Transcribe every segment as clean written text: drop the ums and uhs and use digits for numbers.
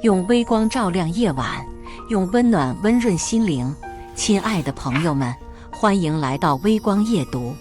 用微光照亮夜晚，用温暖温润心灵。亲爱的朋友们，欢迎来到微光夜读。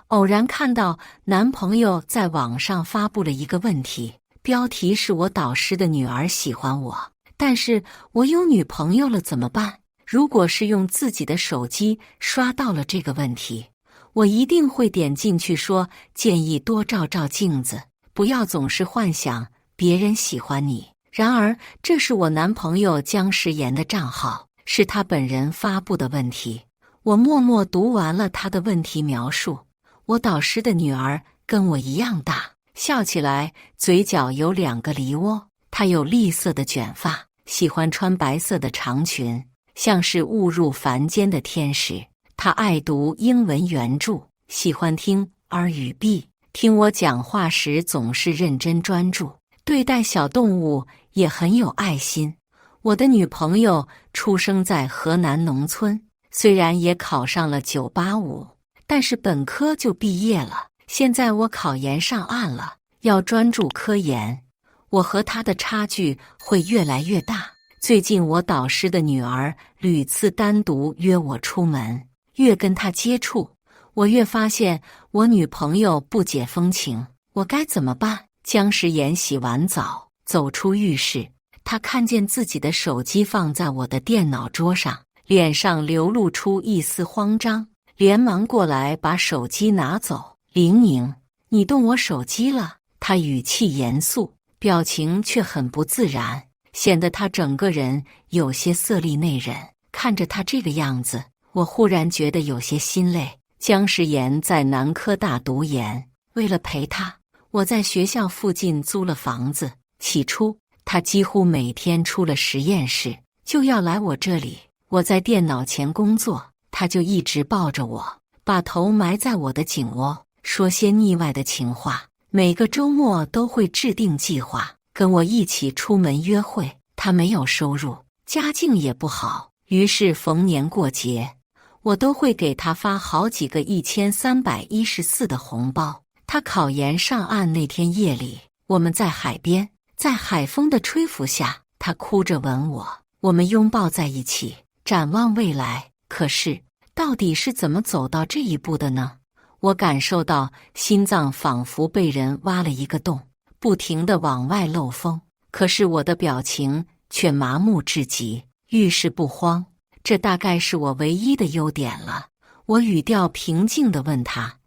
偶然看到男朋友在网上发布了一个问题，标题是我导师的女儿喜欢我，但是我有女朋友了怎么办？如果是用自己的手机刷到了这个问题，我一定会点进去说，建议多照照镜子，不要总是幻想别人喜欢你。然而，这是我男朋友姜时言的账号，是他本人发布的问题。我默默读完了他的问题描述。我导师的女儿跟我一样大，笑起来嘴角有2个梨窝。她有栗色的卷发，喜欢穿白色的长裙，像是误入凡间的天使。她爱读英文原著，喜欢听儿语币，听我讲话时总是认真专注，对待小动物也很有爱心。我的女朋友出生在河南农村，虽然也考上了985，但是本科就毕业了。现在我考研上岸了，要专注科研，我和她的差距会越来越大。最近我导师的女儿屡次单独约我出门，越跟她接触，我越发现我女朋友不解风情，我该怎么办？姜时言洗完澡走出浴室，他看见自己的手机放在我的电脑桌上，脸上流露出一丝慌张，连忙过来把手机拿走。玲玲，你动我手机了。他语气严肃，表情却很不自然，显得他整个人有些色厉内荏。看着他这个样子，我忽然觉得有些心累。姜时言在南科大读研，为了陪他，我在学校附近租了房子。起初他几乎每天出了实验室就要来我这里，我在电脑前工作，他就一直抱着我，把头埋在我的颈窝，说些腻歪的情话。每个周末都会制定计划，跟我一起出门约会。他没有收入，家境也不好，于是逢年过节，我都会给他发好几个1314的红包。他考研上岸那天夜里，我们在海边，在海风的吹拂下，他哭着吻我，我们拥抱在一起，展望未来。可是，到底是怎么走到这一步的呢？我感受到心脏仿佛被人挖了一个洞，不停地往外漏风。可是我的表情却麻木至极，遇事不慌，这大概是我唯一的优点了。我语调平静地问他：“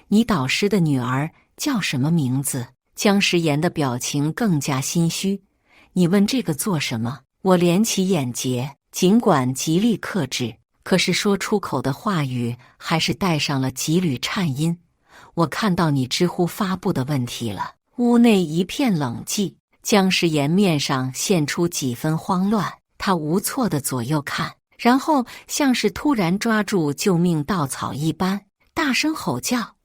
你导师的女儿叫什么名字？”姜时言的表情更加心虚。你问这个做什么？我连起眼睫，尽管极力克制，可是说出口的话语还是带上了几缕颤音。我看到你知乎发布的问题了。屋内一片冷寂，姜时言面上现出几分慌乱，他无措地左右看，然后像是突然抓住救命稻草一般，大声吼叫：“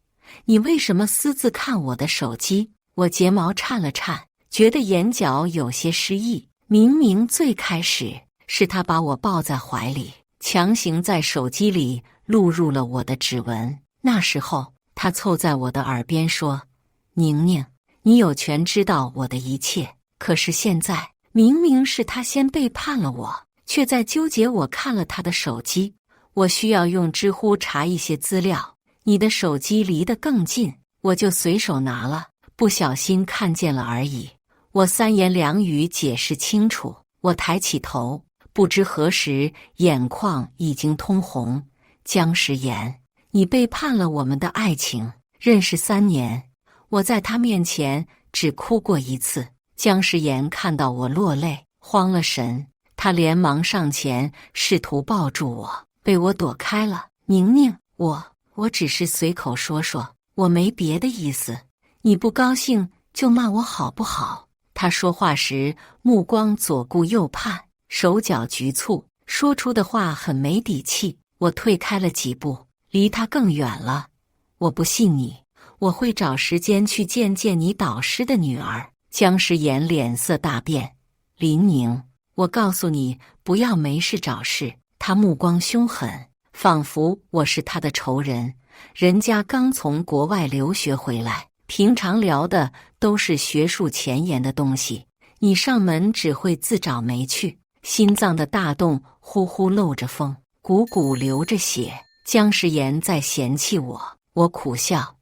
你为什么私自看我的手机？”我睫毛颤了颤，觉得眼角有些失忆。明明最开始是他把我抱在怀里，强行在手机里录入了我的指纹。那时候他凑在我的耳边说：“宁宁，你有权知道我的一切。”可是现在明明是他先背叛了我，却在纠结我看了他的手机。我需要用知乎查一些资料，你的手机离得更近，我就随手拿了，不小心看见了而已。我3言2语解释清楚。我抬起头，不知何时眼眶已经通红。姜时言，你背叛了我们的爱情。认识3年，我在他面前只哭过1次。姜时言看到我落泪，慌了神，他连忙上前试图抱住我，被我躲开了。宁宁，我只是随口说说，我没别的意思。你不高兴就骂我好不好？他说话时目光左顾右盼，手脚局促，说出的话很没底气。我退开了几步，离他更远了。我不信你，我会找时间去见见你导师的女儿。姜时言脸色大变。林宁，我告诉你，不要没事找事。他目光凶狠，仿佛我是他的仇人。人家刚从国外留学回来，平常聊的都是学术前沿的东西，你上门只会自找没趣。心脏的大洞呼呼漏着风，汩汩流着血。姜时言在嫌弃我，我苦笑。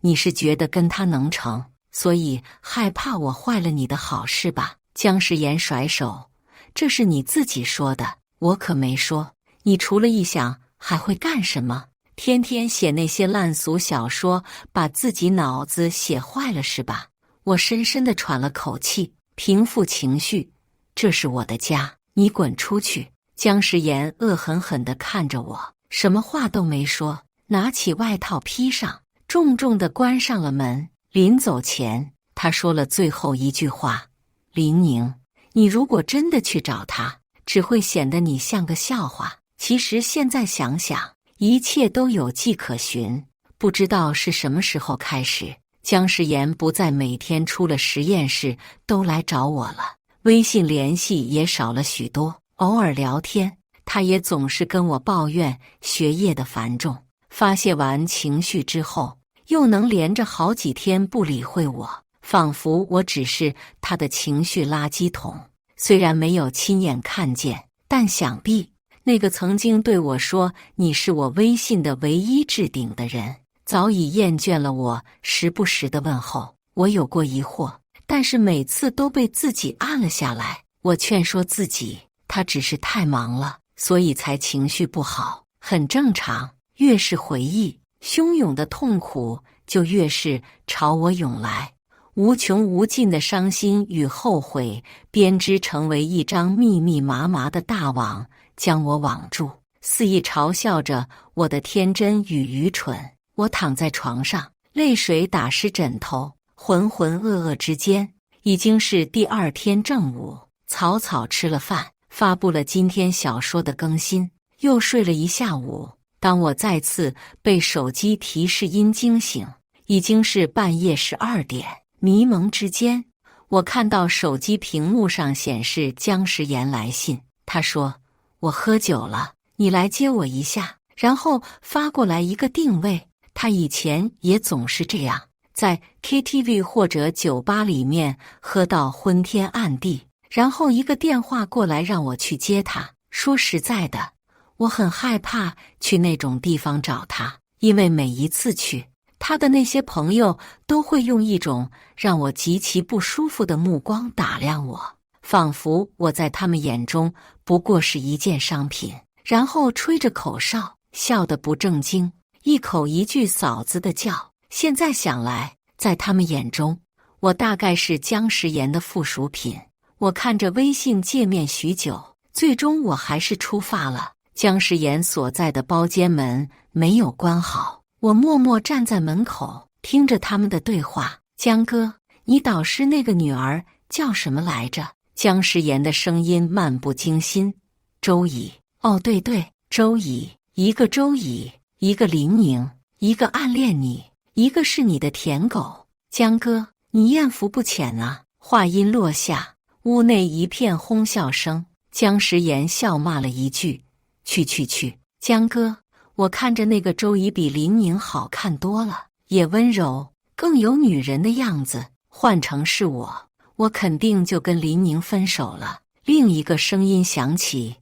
你是觉得跟他能成，所以害怕我坏了你的好事吧？姜时言甩手，这是你自己说的，我可没说。你除了臆想还会干什么？天天写那些烂俗小说，把自己脑子写坏了是吧？我深深地喘了口气，平复情绪。这是我的家，你滚出去！姜时言恶狠狠地看着我，什么话都没说，拿起外套披上，重重地关上了门。临走前，他说了最后一句话：林宁，你如果真的去找他，只会显得你像个笑话。其实现在想想，一切都有迹可循。不知道是什么时候开始，姜时言不再每天出了实验室都来找我了，微信联系也少了许多，偶尔聊天，他也总是跟我抱怨学业的繁重。发泄完情绪之后，又能连着好几天不理会我，仿佛我只是他的情绪垃圾桶。虽然没有亲眼看见，但想必那个曾经对我说你是我微信的唯一置顶的人，早已厌倦了我时不时的问候。我有过疑惑，但是每次都被自己按了下来。我劝说自己，他只是太忙了，所以才情绪不好，很正常。越是回忆，汹涌的痛苦就越是朝我涌来，无穷无尽的伤心与后悔编织成为一张密密麻麻的大网，将我网住，肆意嘲笑着我的天真与愚蠢。我躺在床上，泪水打湿枕头，浑浑噩噩之间，已经是第二天正午。草草吃了饭，发布了今天小说的更新，又睡了一下午。当我再次被手机提示音惊醒，已经是半夜12点。迷蒙之间，我看到手机屏幕上显示姜时言来信，他说：我喝酒了，你来接我一下，然后发过来一个定位。他以前也总是这样，在 KTV 或者酒吧里面喝到昏天暗地，然后一个电话过来让我去接他。说实在的，我很害怕去那种地方找他，因为每一次去，他的那些朋友都会用一种让我极其不舒服的目光打量我，仿佛我在他们眼中不过是一件商品，然后吹着口哨，笑得不正经，一口一句嫂子的叫。现在想来，在他们眼中，我大概是姜时言的附属品。我看着微信界面许久，最终我还是出发了。姜时言所在的包间门没有关好，我默默站在门口，听着他们的对话。姜哥，你导师那个女儿叫什么来着？姜时言的声音漫不经心。周乙。哦，对对，周乙。一个周乙，一个林宁，一个暗恋你，一个是你的舔狗。姜哥，你艳福不浅啊！话音落下，屋内一片哄笑声。姜时言笑骂了一句：去！姜哥，我看着那个周乙比林宁好看多了，也温柔，更有女人的样子。换成是我肯定就跟林宁分手了。另一个声音响起：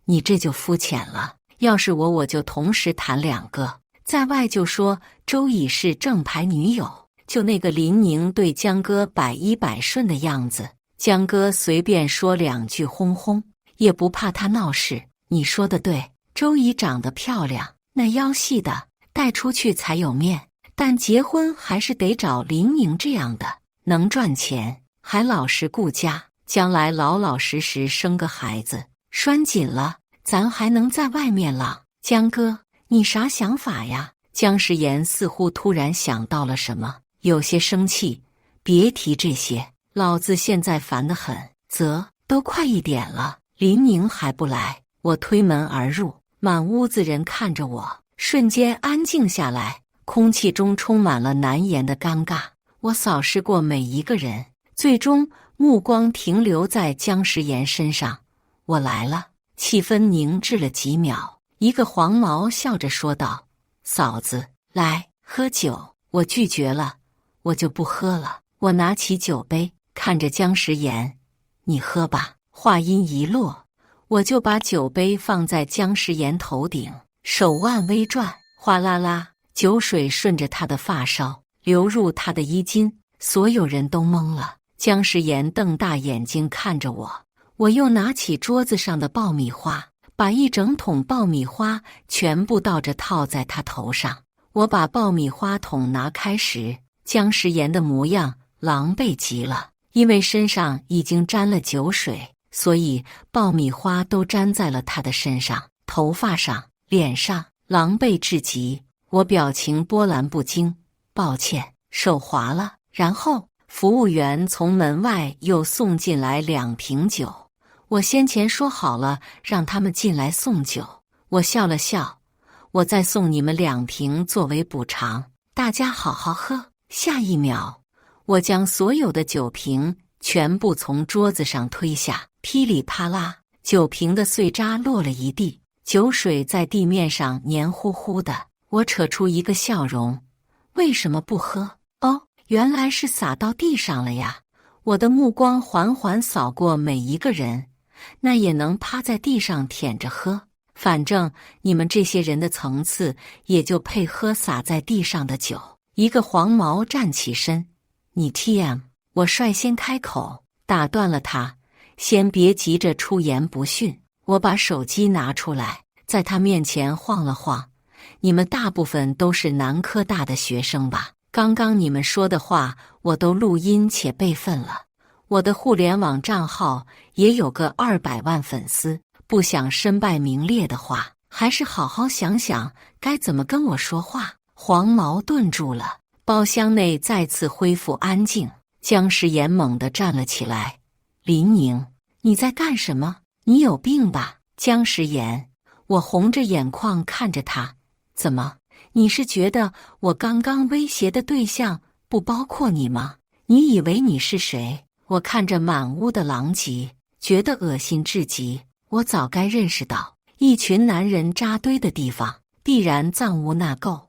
你这就肤浅了，要是我就同时谈2个。在外就说周乙是正牌女友，就那个林宁对姜哥100%顺的样子，姜哥随便说2句轰也不怕他闹事。你说的对，周乙长得漂亮，那腰细的带出去才有面，但结婚还是得找林宁这样的，能赚钱还老实顾家，将来老老实实生个孩子，拴紧了咱还能在外面浪。姜哥，你啥想法呀？姜时言似乎突然想到了什么，有些生气。别提这些，老子现在烦得很。都快1点了，林宁还不来。我推门而入，满屋子人看着我，瞬间安静下来，空气中充满了难言的尴尬。我扫视过每一个人，最终目光停留在姜时言身上。我来了。气氛凝滞了几秒，一个黄毛笑着说道：嫂子，来喝酒。我拒绝了，我就不喝了。我拿起酒杯，看着姜时言：你喝吧。话音一落，我就把酒杯放在姜时岩头顶，手腕微转，哗啦啦，酒水顺着他的发梢流入他的衣襟，所有人都懵了。姜时岩瞪大眼睛看着我，我又拿起桌子上的爆米花，把一整桶爆米花全部倒着套在他头上。我把爆米花桶拿开时，姜时岩的模样狼狈极了，因为身上已经沾了酒水，所以爆米花都沾在了他的身上、头发上、脸上，狼狈至极。我表情波澜不惊，抱歉，手滑了。然后服务员从门外又送进来2瓶酒，我先前说好了让他们进来送酒。我笑了笑，我再送你们2瓶作为补偿，大家好好喝。下一秒，我将所有的酒瓶全部从桌子上推下，噼里啪啦，酒瓶的碎渣落了一地，酒水在地面上黏糊糊的。我扯出一个笑容，为什么不喝？哦，原来是洒到地上了呀。我的目光缓缓扫过每一个人，那也能趴在地上舔着喝，反正你们这些人的层次也就配喝洒在地上的酒。一个黄毛站起身，你 TM。 我率先开口打断了他，先别急着出言不逊。我把手机拿出来，在他面前晃了晃，你们大部分都是南科大的学生吧？刚刚你们说的话我都录音且备份了，我的互联网账号也有个200万粉丝，不想身败名裂的话，还是好好想想该怎么跟我说话。黄毛顿住了，包厢内再次恢复安静。姜时岩猛地站了起来，林宁，你在干什么？你有病吧？姜时岩，我红着眼眶看着他，怎么？你是觉得我刚刚威胁的对象不包括你吗？你以为你是谁？我看着满屋的狼藉，觉得恶心至极。我早该认识到，一群男人扎堆的地方必然藏污纳垢，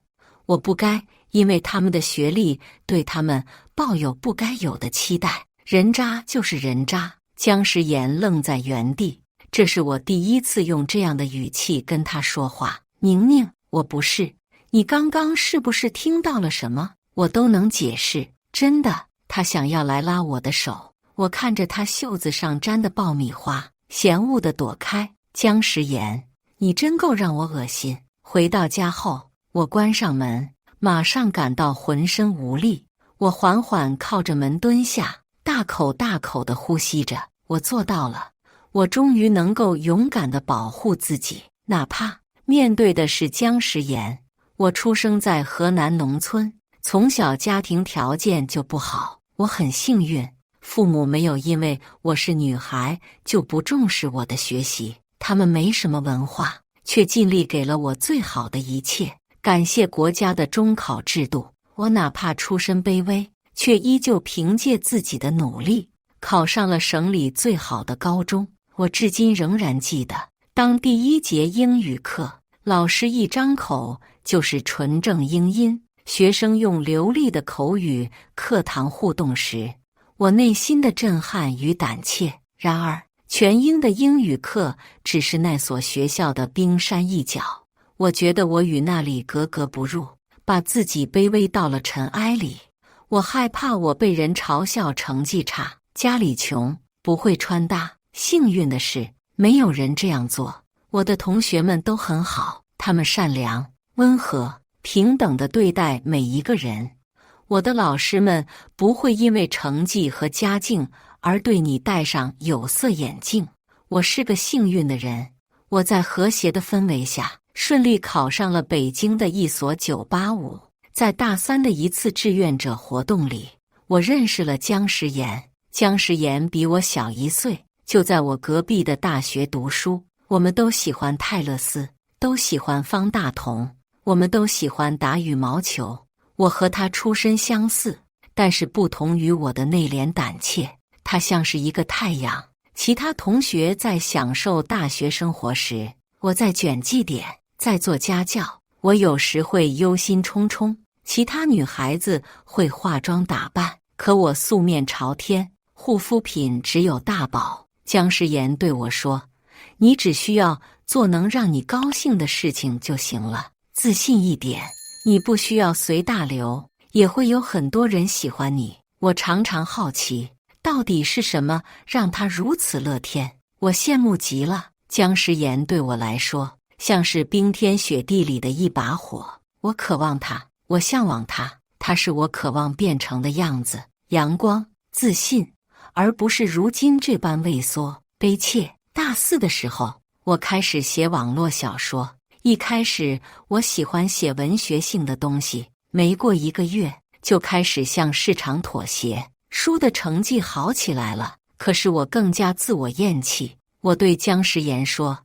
我不该因为他们的学历对他们抱有不该有的期待。人渣就是人渣。姜时岩愣在原地，这是我第一次用这样的语气跟他说话。宁宁，我不是。你刚刚是不是听到了什么？我都能解释，真的。他想要来拉我的手，我看着他袖子上沾的爆米花，嫌恶地躲开。姜时岩，你真够让我恶心。回到家后，我关上门，马上感到浑身无力。我缓缓靠着门蹲下，大口大口地呼吸着。我做到了，我终于能够勇敢地保护自己，哪怕面对的是姜时岩。我出生在河南农村，从小家庭条件就不好。我很幸运，父母没有因为我是女孩就不重视我的学习，他们没什么文化，却尽力给了我最好的一切。感谢国家的中考制度，我哪怕出身卑微，却依旧凭借自己的努力考上了省里最好的高中。我至今仍然记得，当第1节英语课，老师一张口就是纯正英音，学生用流利的口语课堂互动时，我内心的震撼与胆怯。然而，全英的英语课只是那所学校的冰山一角，我觉得我与那里格格不入，把自己卑微到了尘埃里。我害怕我被人嘲笑成绩差，家里穷，不会穿搭。幸运的是，没有人这样做。我的同学们都很好，他们善良、温和、平等地对待每一个人。我的老师们不会因为成绩和家境而对你戴上有色眼镜。我是个幸运的人，我在和谐的氛围下顺利考上了北京的一所985。在大3的一次志愿者活动里，我认识了姜时岩。姜时岩比我小1岁，就在我隔壁的大学读书。我们都喜欢泰勒斯，都喜欢方大同，我们都喜欢打羽毛球。我和他出身相似，但是不同于我的内敛胆怯，他像是一个太阳。其他同学在享受大学生活时，我在卷绩点，在做家教。我有时会忧心忡忡，其他女孩子会化妆打扮，可我素面朝天，护肤品只有大宝。姜时妍对我说：“你只需要做能让你高兴的事情就行了，自信一点。你不需要随大流，也会有很多人喜欢你。”我常常好奇，到底是什么让他如此乐天？我羡慕极了。姜时妍对我来说，像是冰天雪地里的一把火。我渴望它，我向往它，它是我渴望变成的样子：阳光、自信，而不是如今这般畏缩、悲切。大4的时候，我开始写网络小说。一开始，我喜欢写文学性的东西，没过1个月，就开始向市场妥协，书的成绩好起来了。可是我更加自我厌弃。我对姜时妍说，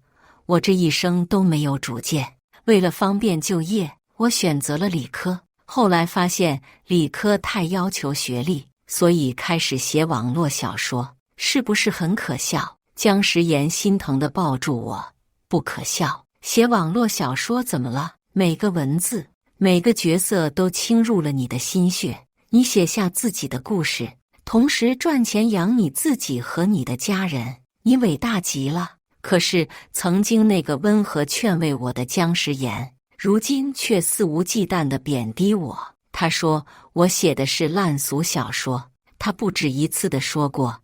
我这一生都没有主见，为了方便就业，我选择了理科。后来发现理科太要求学历，所以开始写网络小说。是不是很可笑？姜时妍心疼地抱住我，不可笑。写网络小说怎么了？每个文字，每个角色都侵入了你的心血，你写下自己的故事，同时赚钱养你自己和你的家人，你伟大极了。可是曾经那个温和劝慰我的姜时妍，如今却肆无忌惮地贬低我。他说我写的是烂俗小说，他不止一次地说过，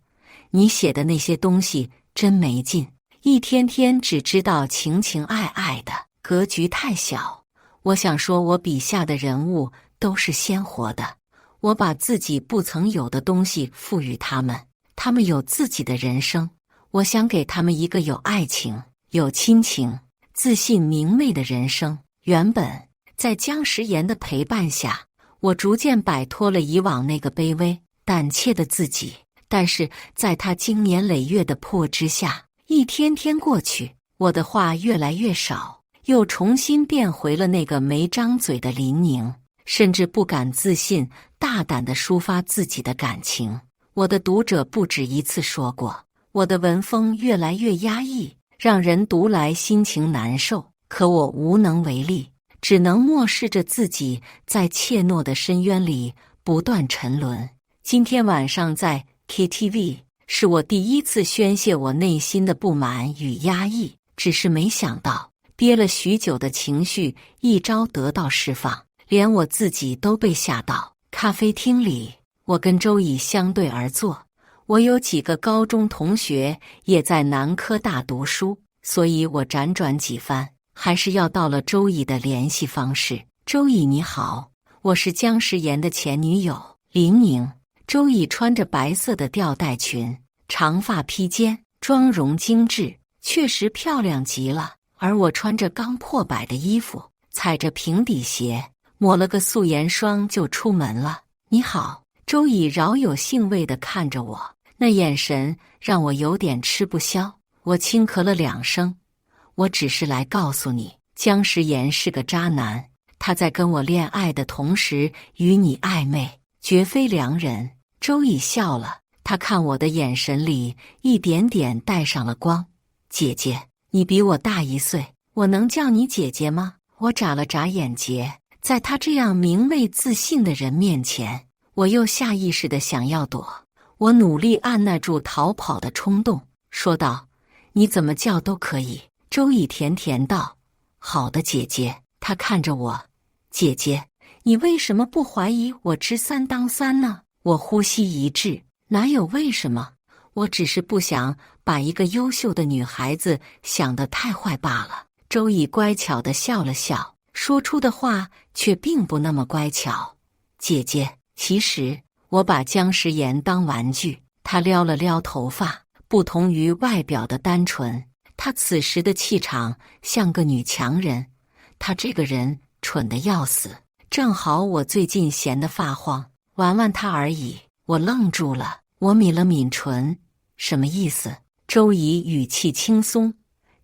你写的那些东西真没劲，一天天只知道情情爱爱的，格局太小。我想说，我笔下的人物都是鲜活的，我把自己不曾有的东西赋予他们，他们有自己的人生。我想给他们一个有爱情、有亲情、自信明媚的人生。原本在姜时妍的陪伴下，我逐渐摆脱了以往那个卑微、胆怯的自己。但是在他经年累月的迫之下，一天天过去，我的话越来越少，又重新变回了那个没张嘴的林宁，甚至不敢自信、大胆地抒发自己的感情。我的读者不止一次说过，我的文风越来越压抑，让人读来心情难受。可我无能为力，只能漠视着自己在怯懦的深渊里不断沉沦。今天晚上在 KTV 是我第一次宣泄我内心的不满与压抑，只是没想到憋了许久的情绪一朝得到释放，连我自己都被吓到。咖啡厅里，我跟周乙相对而坐。我有几个高中同学也在南科大读书，所以我辗转几番，还是要到了周乙的联系方式。周乙你好，我是姜时妍的前女友林宁。周乙穿着白色的吊带裙，长发披肩，妆容精致，确实漂亮极了。而我穿着刚破百的衣服，踩着平底鞋，抹了个素颜霜就出门了。你好，周乙饶有兴味地看着我，那眼神让我有点吃不消。我轻咳了2声，我只是来告诉你，姜时妍是个渣男，他在跟我恋爱的同时与你暧昧，绝非良人。周乙笑了，他看我的眼神里一点点带上了光。姐姐，你比我大1岁，我能叫你姐姐吗？我眨了眨眼睫，在他这样明媚自信的人面前，我又下意识地想要躲。我努力按捺住逃跑的冲动，说道：你怎么叫都可以。周乙甜甜道：好的姐姐。他看着我，姐姐，你为什么不怀疑我知3当3呢？我呼吸一滞，哪有为什么？我只是不想把一个优秀的女孩子想得太坏罢了。周乙乖巧地笑了笑，说出的话却并不那么乖巧。姐姐，其实我把姜时妍当玩具。她撩了撩头发，不同于外表的单纯，她此时的气场像个女强人。她这个人蠢得要死，正好我最近闲得发慌，玩玩她而已。我愣住了，我抿了抿唇，什么意思？周乙语气轻松。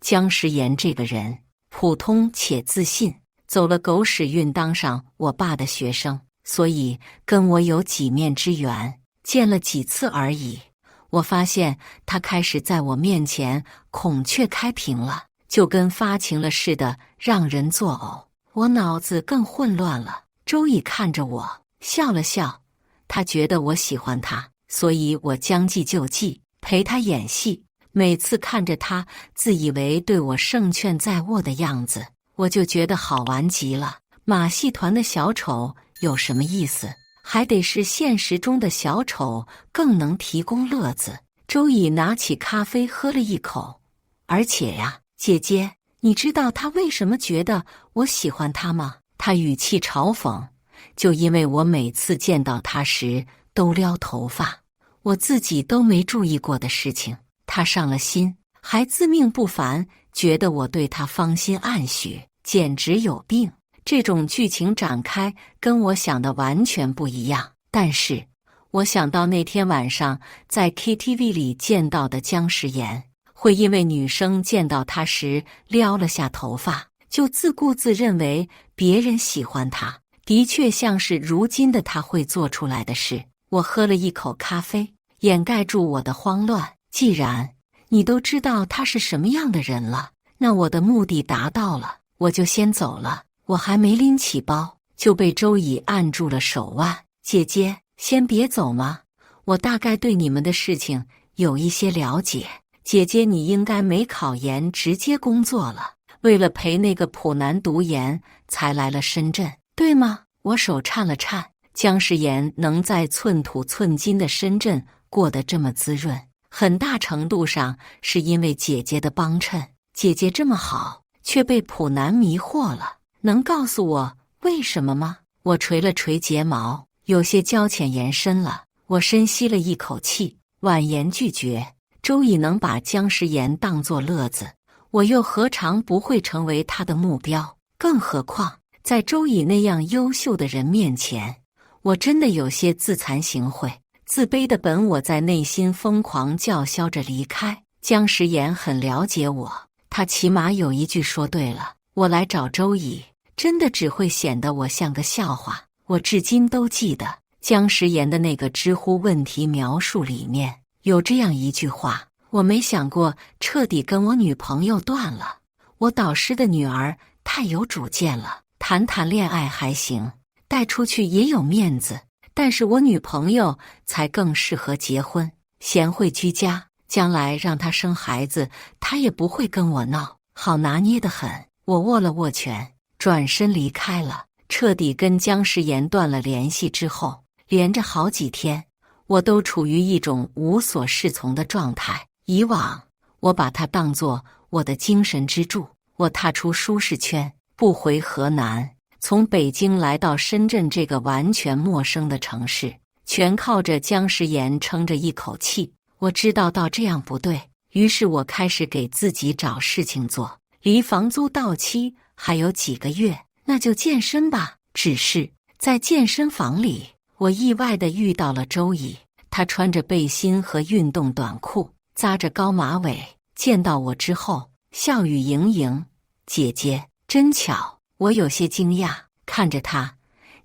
姜时妍这个人普通且自信，走了狗屎运当上我爸的学生，所以跟我有几面之缘，见了几次而已。我发现他开始在我面前孔雀开屏了，就跟发情了似的，让人作呕。我脑子更混乱了。周乙看着我笑了笑，他觉得我喜欢他，所以我将计就计，陪他演戏。每次看着他自以为对我胜券在握的样子，我就觉得好玩极了。马戏团的小丑有什么意思？还得是现实中的小丑更能提供乐子。周乙拿起咖啡喝了一口，而且呀，姐姐，你知道他为什么觉得我喜欢他吗？他语气嘲讽，就因为我每次见到他时都撩头发，我自己都没注意过的事情，他上了心，还自命不凡，觉得我对他芳心暗许，简直有病。这种剧情展开跟我想的完全不一样，但是我想到那天晚上在 KTV 里见到的姜时妍，会因为女生见到他时撩了下头发，就自顾自认为别人喜欢他，的确像是如今的他会做出来的事。我喝了一口咖啡，掩盖住我的慌乱。既然你都知道他是什么样的人了，那我的目的达到了，我就先走了。我还没拎起包，就被周乙按住了手腕。姐姐，先别走吗？我大概对你们的事情有一些了解。姐姐，你应该没考研，直接工作了，为了陪那个普男读研才来了深圳，对吗？我手颤了颤。姜时妍能在寸土寸金的深圳过得这么滋润，很大程度上是因为姐姐的帮衬。姐姐这么好，却被普男迷惑了，能告诉我为什么吗？我垂了垂睫毛，有些交浅言深了。我深吸了一口气，婉言拒绝。周乙能把姜时妍当作乐子，我又何尝不会成为他的目标？更何况在周乙那样优秀的人面前，我真的有些自惭形秽。自卑的本我在内心疯狂叫嚣着离开。姜时妍很了解我，他起码有一句说对了，我来找周乙真的只会显得我像个笑话。我至今都记得姜时妍的那个知乎问题描述里面有这样一句话：我没想过彻底跟我女朋友断了，我导师的女儿太有主见了，谈恋爱还行，带出去也有面子，但是我女朋友才更适合结婚，贤惠居家，将来让她生孩子，她也不会跟我闹，好拿捏得很。我握了握拳，转身离开了。彻底跟姜时妍断了联系之后，连着好几天，我都处于一种无所适从的状态。以往，我把它当作我的精神支柱。我踏出舒适圈，不回河南，从北京来到深圳这个完全陌生的城市，全靠着姜时妍撑着一口气。我知道到这样不对，于是我开始给自己找事情做。离房租到期还有几个月，那就健身吧。只是在健身房里，我意外地遇到了周乙。他穿着背心和运动短裤，扎着高马尾，见到我之后笑语盈盈：姐姐，真巧。我有些惊讶，看着他：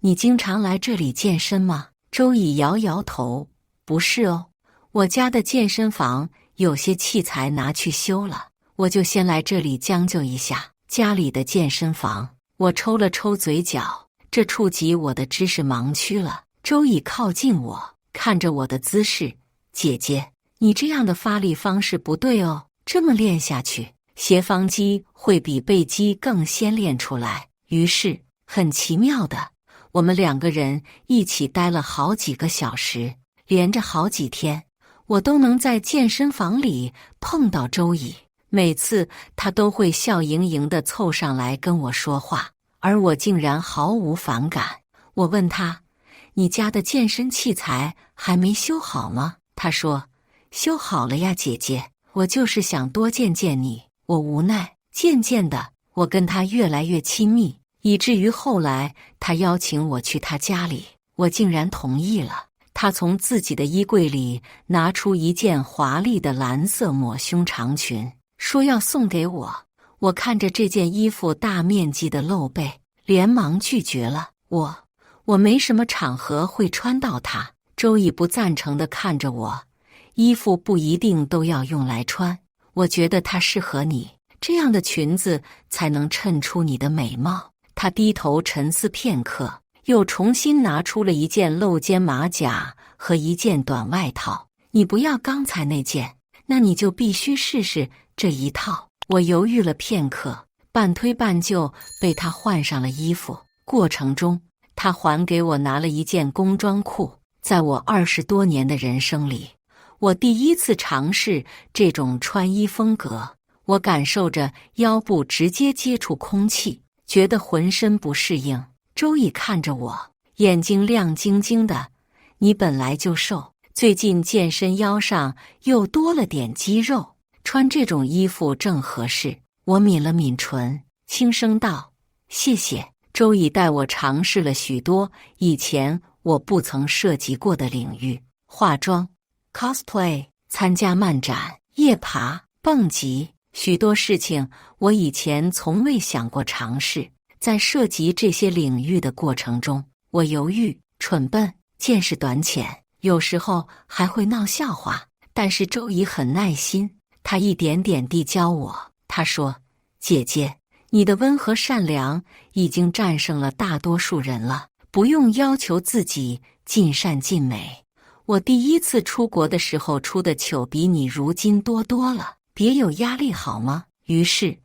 你经常来这里健身吗？周乙摇摇头：不是哦，我家的健身房有些器材拿去修了，我就先来这里将就一下家里的健身房。我抽了抽嘴角，这触及我的知识盲区了。周乙靠近我，看着我的姿势：姐姐，你这样的发力方式不对哦，这么练下去，斜方肌会比背肌更先练出来。于是很奇妙的，我们两个人一起待了好几个小时，连着好几天，我都能在健身房里碰到周乙。每次他都会笑盈盈地凑上来跟我说话，而我竟然毫无反感。我问他：你家的健身器材还没修好吗？他说：修好了呀，姐姐，我就是想多见见你。我无奈。渐渐的，我跟他越来越亲密，以至于后来他邀请我去他家里，我竟然同意了。他从自己的衣柜里拿出一件华丽的蓝色抹胸长裙，说要送给我。我看着这件衣服大面积的露背，连忙拒绝了。我没什么场合会穿到它。周乙不赞成地看着我：衣服不一定都要用来穿，我觉得它适合你，这样的裙子才能衬出你的美貌。他低头沉思片刻，又重新拿出了一件露肩马甲和一件短外套。你不要刚才那件，那你就必须试试这一套。我犹豫了片刻，半推半就被他换上了衣服。过程中，他还给我拿了一件工装裤。在我20多年的人生里，我第一次尝试这种穿衣风格。我感受着腰部直接接触空气，觉得浑身不适应。周易看着我，眼睛亮晶晶的。你本来就瘦，最近健身腰上又多了点肌肉，穿这种衣服正合适。我抿了抿唇，轻声道：谢谢。周易带我尝试了许多以前我不曾涉及过的领域，化妆、cosplay、参加漫展、夜爬、蹦极，许多事情我以前从未想过尝试。在涉及这些领域的过程中，我犹豫、蠢笨、见识短浅，有时候还会闹笑话。但是周易很耐心，他一点点地教我。他说：姐姐，你的温和善良已经战胜了大多数人了，不用要求自己尽善尽美。我第一次出国的时候出的糗比你如今多多了，别有压力好吗？于是，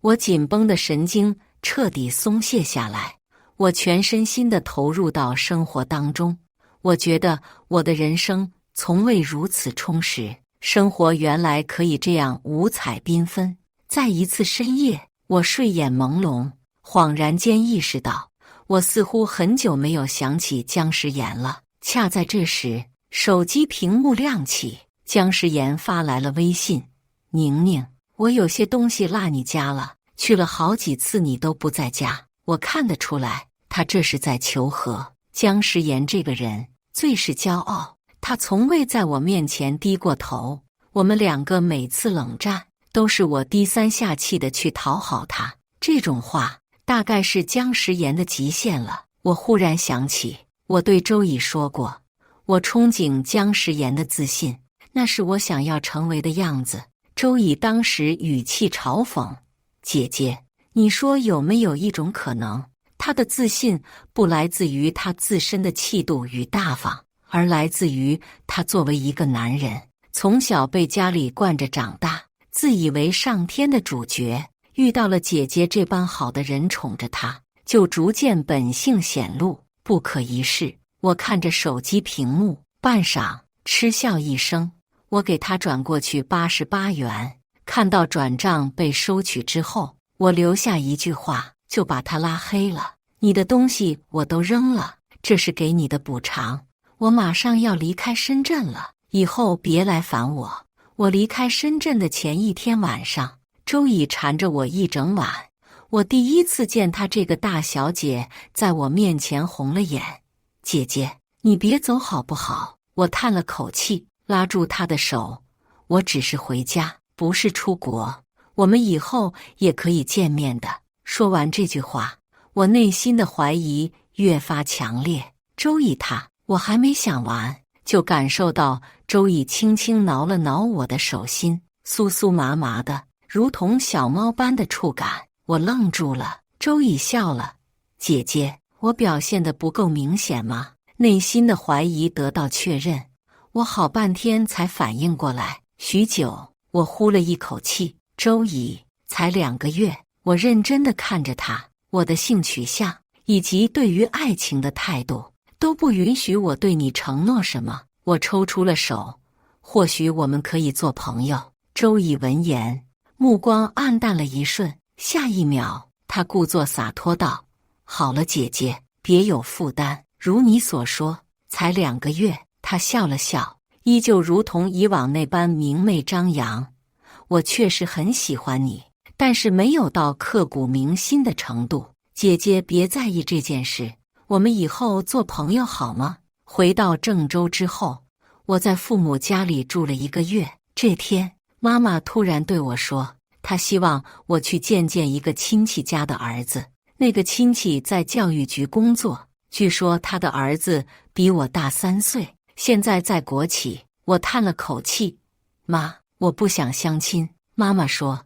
我紧绷的神经彻底松懈下来，我全身心地投入到生活当中。我觉得我的人生从未如此充实，生活原来可以这样五彩缤纷。在一次深夜，我睡眼朦胧，恍然间意识到，我似乎很久没有想起姜时岩了。恰在这时，手机屏幕亮起，姜时岩发来了微信：宁宁，我有些东西落你家了，去了好几次你都不在家。我看得出来，他这是在求和。姜时岩这个人最是骄傲，他从未在我面前低过头。我们两个每次冷战，都是我低三下气的去讨好他。这种话大概是姜时岩的极限了。我忽然想起，我对周易说过，我憧憬姜时岩的自信，那是我想要成为的样子。周易当时语气嘲讽：姐姐，你说有没有一种可能，他的自信不来自于他自身的气度与大方，而来自于他作为一个男人，从小被家里惯着长大，自以为上天的主角，遇到了姐姐这般好的人宠着他，就逐渐本性显露，不可一世。我看着手机屏幕，半晌嗤笑一声，我给他转过去88元。看到转账被收取之后，我留下一句话，就把他拉黑了。你的东西我都扔了，这是给你的补偿。我马上要离开深圳了，以后别来烦我。我离开深圳的前一天晚上，周易缠着我一整晚。我第一次见她这个大小姐在我面前红了眼。姐姐，你别走好不好？我叹了口气，拉住她的手。我只是回家，不是出国，我们以后也可以见面的。说完这句话，我内心的怀疑越发强烈。周易我还没想完，就感受到周易轻轻挠了挠我的手心，酥酥麻麻的，如同小猫般的触感。我愣住了。周易笑了：姐姐，我表现得不够明显吗？内心的怀疑得到确认，我好半天才反应过来。许久，我呼了一口气。周易，才2个月。我认真地看着他，我的性取向以及对于爱情的态度都不允许我对你承诺什么。我抽出了手，或许我们可以做朋友。周易闻言，目光暗淡了一瞬，下一秒，他故作洒脱道：好了，姐姐，别有负担。如你所说，才2个月。他笑了笑，依旧如同以往那般明媚张扬。我确实很喜欢你，但是没有到刻骨铭心的程度。姐姐别在意这件事，我们以后做朋友好吗？回到郑州之后，我在父母家里住了1个月。这天，妈妈突然对我说，她希望我去见见一个亲戚家的儿子。那个亲戚在教育局工作，据说他的儿子比我大3岁，现在在国企。我叹了口气，妈，我不想相亲。妈妈说，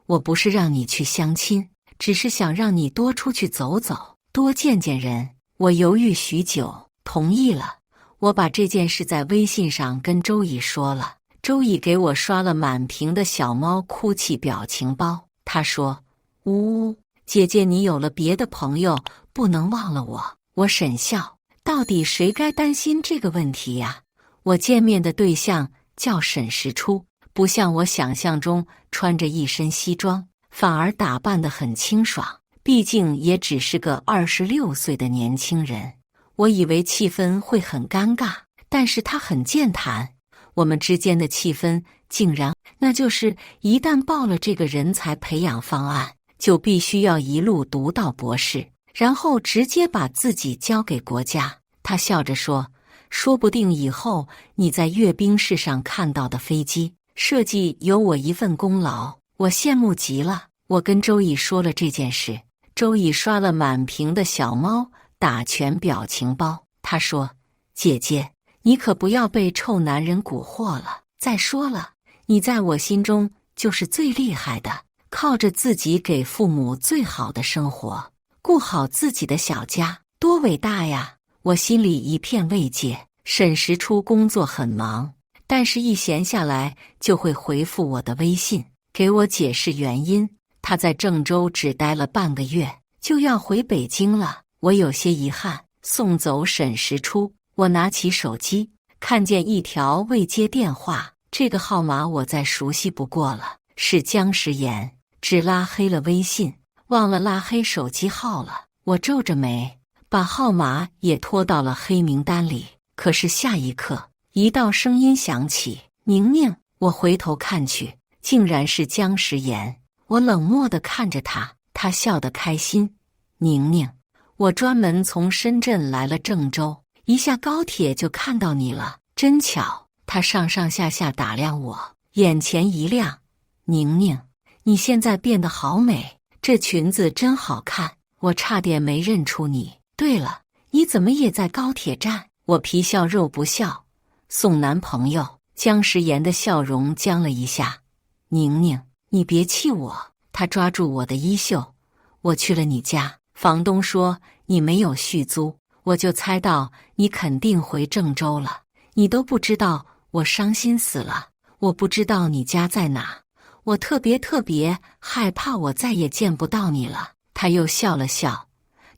我不是让你去相亲，只是想让你多出去走走，多见见人。我犹豫许久，同意了。我把这件事在微信上跟周乙说了，周乙给我刷了满屏的小猫哭泣表情包。他说：呜呜，姐姐你有了别的朋友，不能忘了我。我沈笑，到底谁该担心这个问题呀？我见面的对象叫沈时初，不像我想象中穿着一身西装，反而打扮得很清爽，毕竟也只是个26岁的年轻人。我以为气氛会很尴尬，但是他很健谈，我们之间的气氛竟然，那就是一旦报了这个人才培养方案，就必须要一路读到博士，然后直接把自己交给国家。他笑着说，说不定以后你在阅兵式上看到的飞机设计有我一份功劳。我羡慕极了。我跟周乙说了这件事，周乙刷了满屏的小猫打拳表情包。他说，姐姐，你可不要被臭男人蛊惑了。再说了，你在我心中就是最厉害的，靠着自己给父母最好的生活，顾好自己的小家，多伟大呀！我心里一片慰藉。沈时初工作很忙，但是一闲下来就会回复我的微信，给我解释原因。他在郑州只待了半个月，就要回北京了。我有些遗憾，送走沈时初。我拿起手机，看见一条未接电话，这个号码我再熟悉不过了，是姜时妍，只拉黑了微信，忘了拉黑手机号了。我皱着眉，把号码也拖到了黑名单里。可是下一刻，一道声音响起，宁宁。我回头看去，竟然是姜时妍。我冷漠地看着他，他笑得开心。宁宁，我专门从深圳来了郑州，一下高铁就看到你了，真巧。他上上下下打量我，眼前一亮。宁宁，你现在变得好美，这裙子真好看，我差点没认出你。对了，你怎么也在高铁站？我皮笑肉不笑，送男朋友。姜时妍的笑容僵了一下。宁宁，你别气我。他抓住我的衣袖，我去了你家，房东说你没有续租，我就猜到你肯定回郑州了。你都不知道我伤心死了。我不知道你家在哪，我特别害怕我再也见不到你了。他又笑了笑，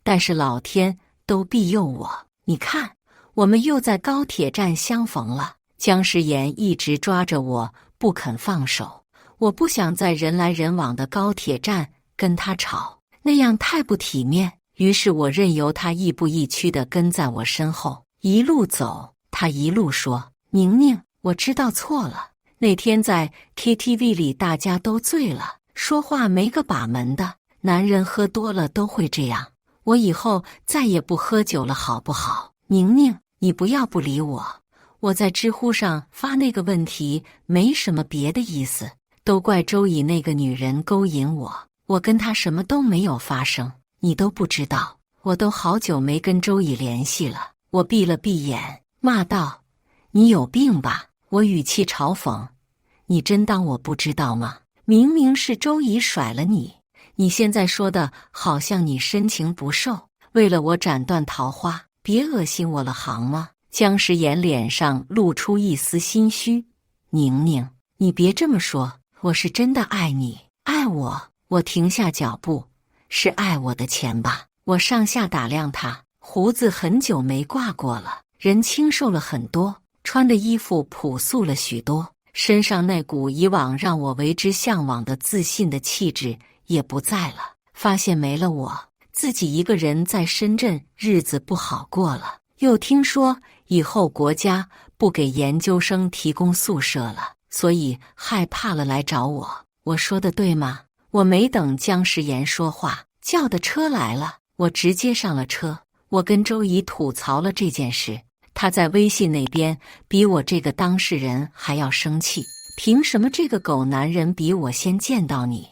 但是老天都庇佑我，你看，我们又在高铁站相逢了。姜时妍一直抓着我不肯放手，我不想在人来人往的高铁站跟他吵，那样太不体面。于是我任由他亦步亦趋地跟在我身后，一路走，他一路说，宁宁，我知道错了，那天在 KTV 里大家都醉了，说话没个把门的，男人喝多了都会这样，我以后再也不喝酒了好不好？宁宁，你不要不理我。我在知乎上发那个问题没什么别的意思，都怪周乙那个女人勾引我，我跟她什么都没有发生，你都不知道。我都好久没跟周乙联系了。我闭了闭眼，骂道，你有病吧？我语气嘲讽，你真当我不知道吗？明明是周乙甩了你，你现在说的好像你深情不寿，为了我斩断桃花，别恶心我了好吗？姜时妍脸上露出一丝心虚。宁宁，你别这么说，我是真的爱你，爱我。我停下脚步，是爱我的钱吧？我上下打量他，胡子很久没挂过了，人清瘦了很多，穿的衣服朴素了许多，身上那股以往让我为之向往的自信的气质也不在了。发现没了我，自己一个人在深圳日子不好过了。又听说以后国家不给研究生提供宿舍了，所以害怕了来找我。我说的对吗？我没等姜时妍说话，叫的车来了，我直接上了车。我跟周乙吐槽了这件事，他在微信那边比我这个当事人还要生气。凭什么这个狗男人比我先见到你？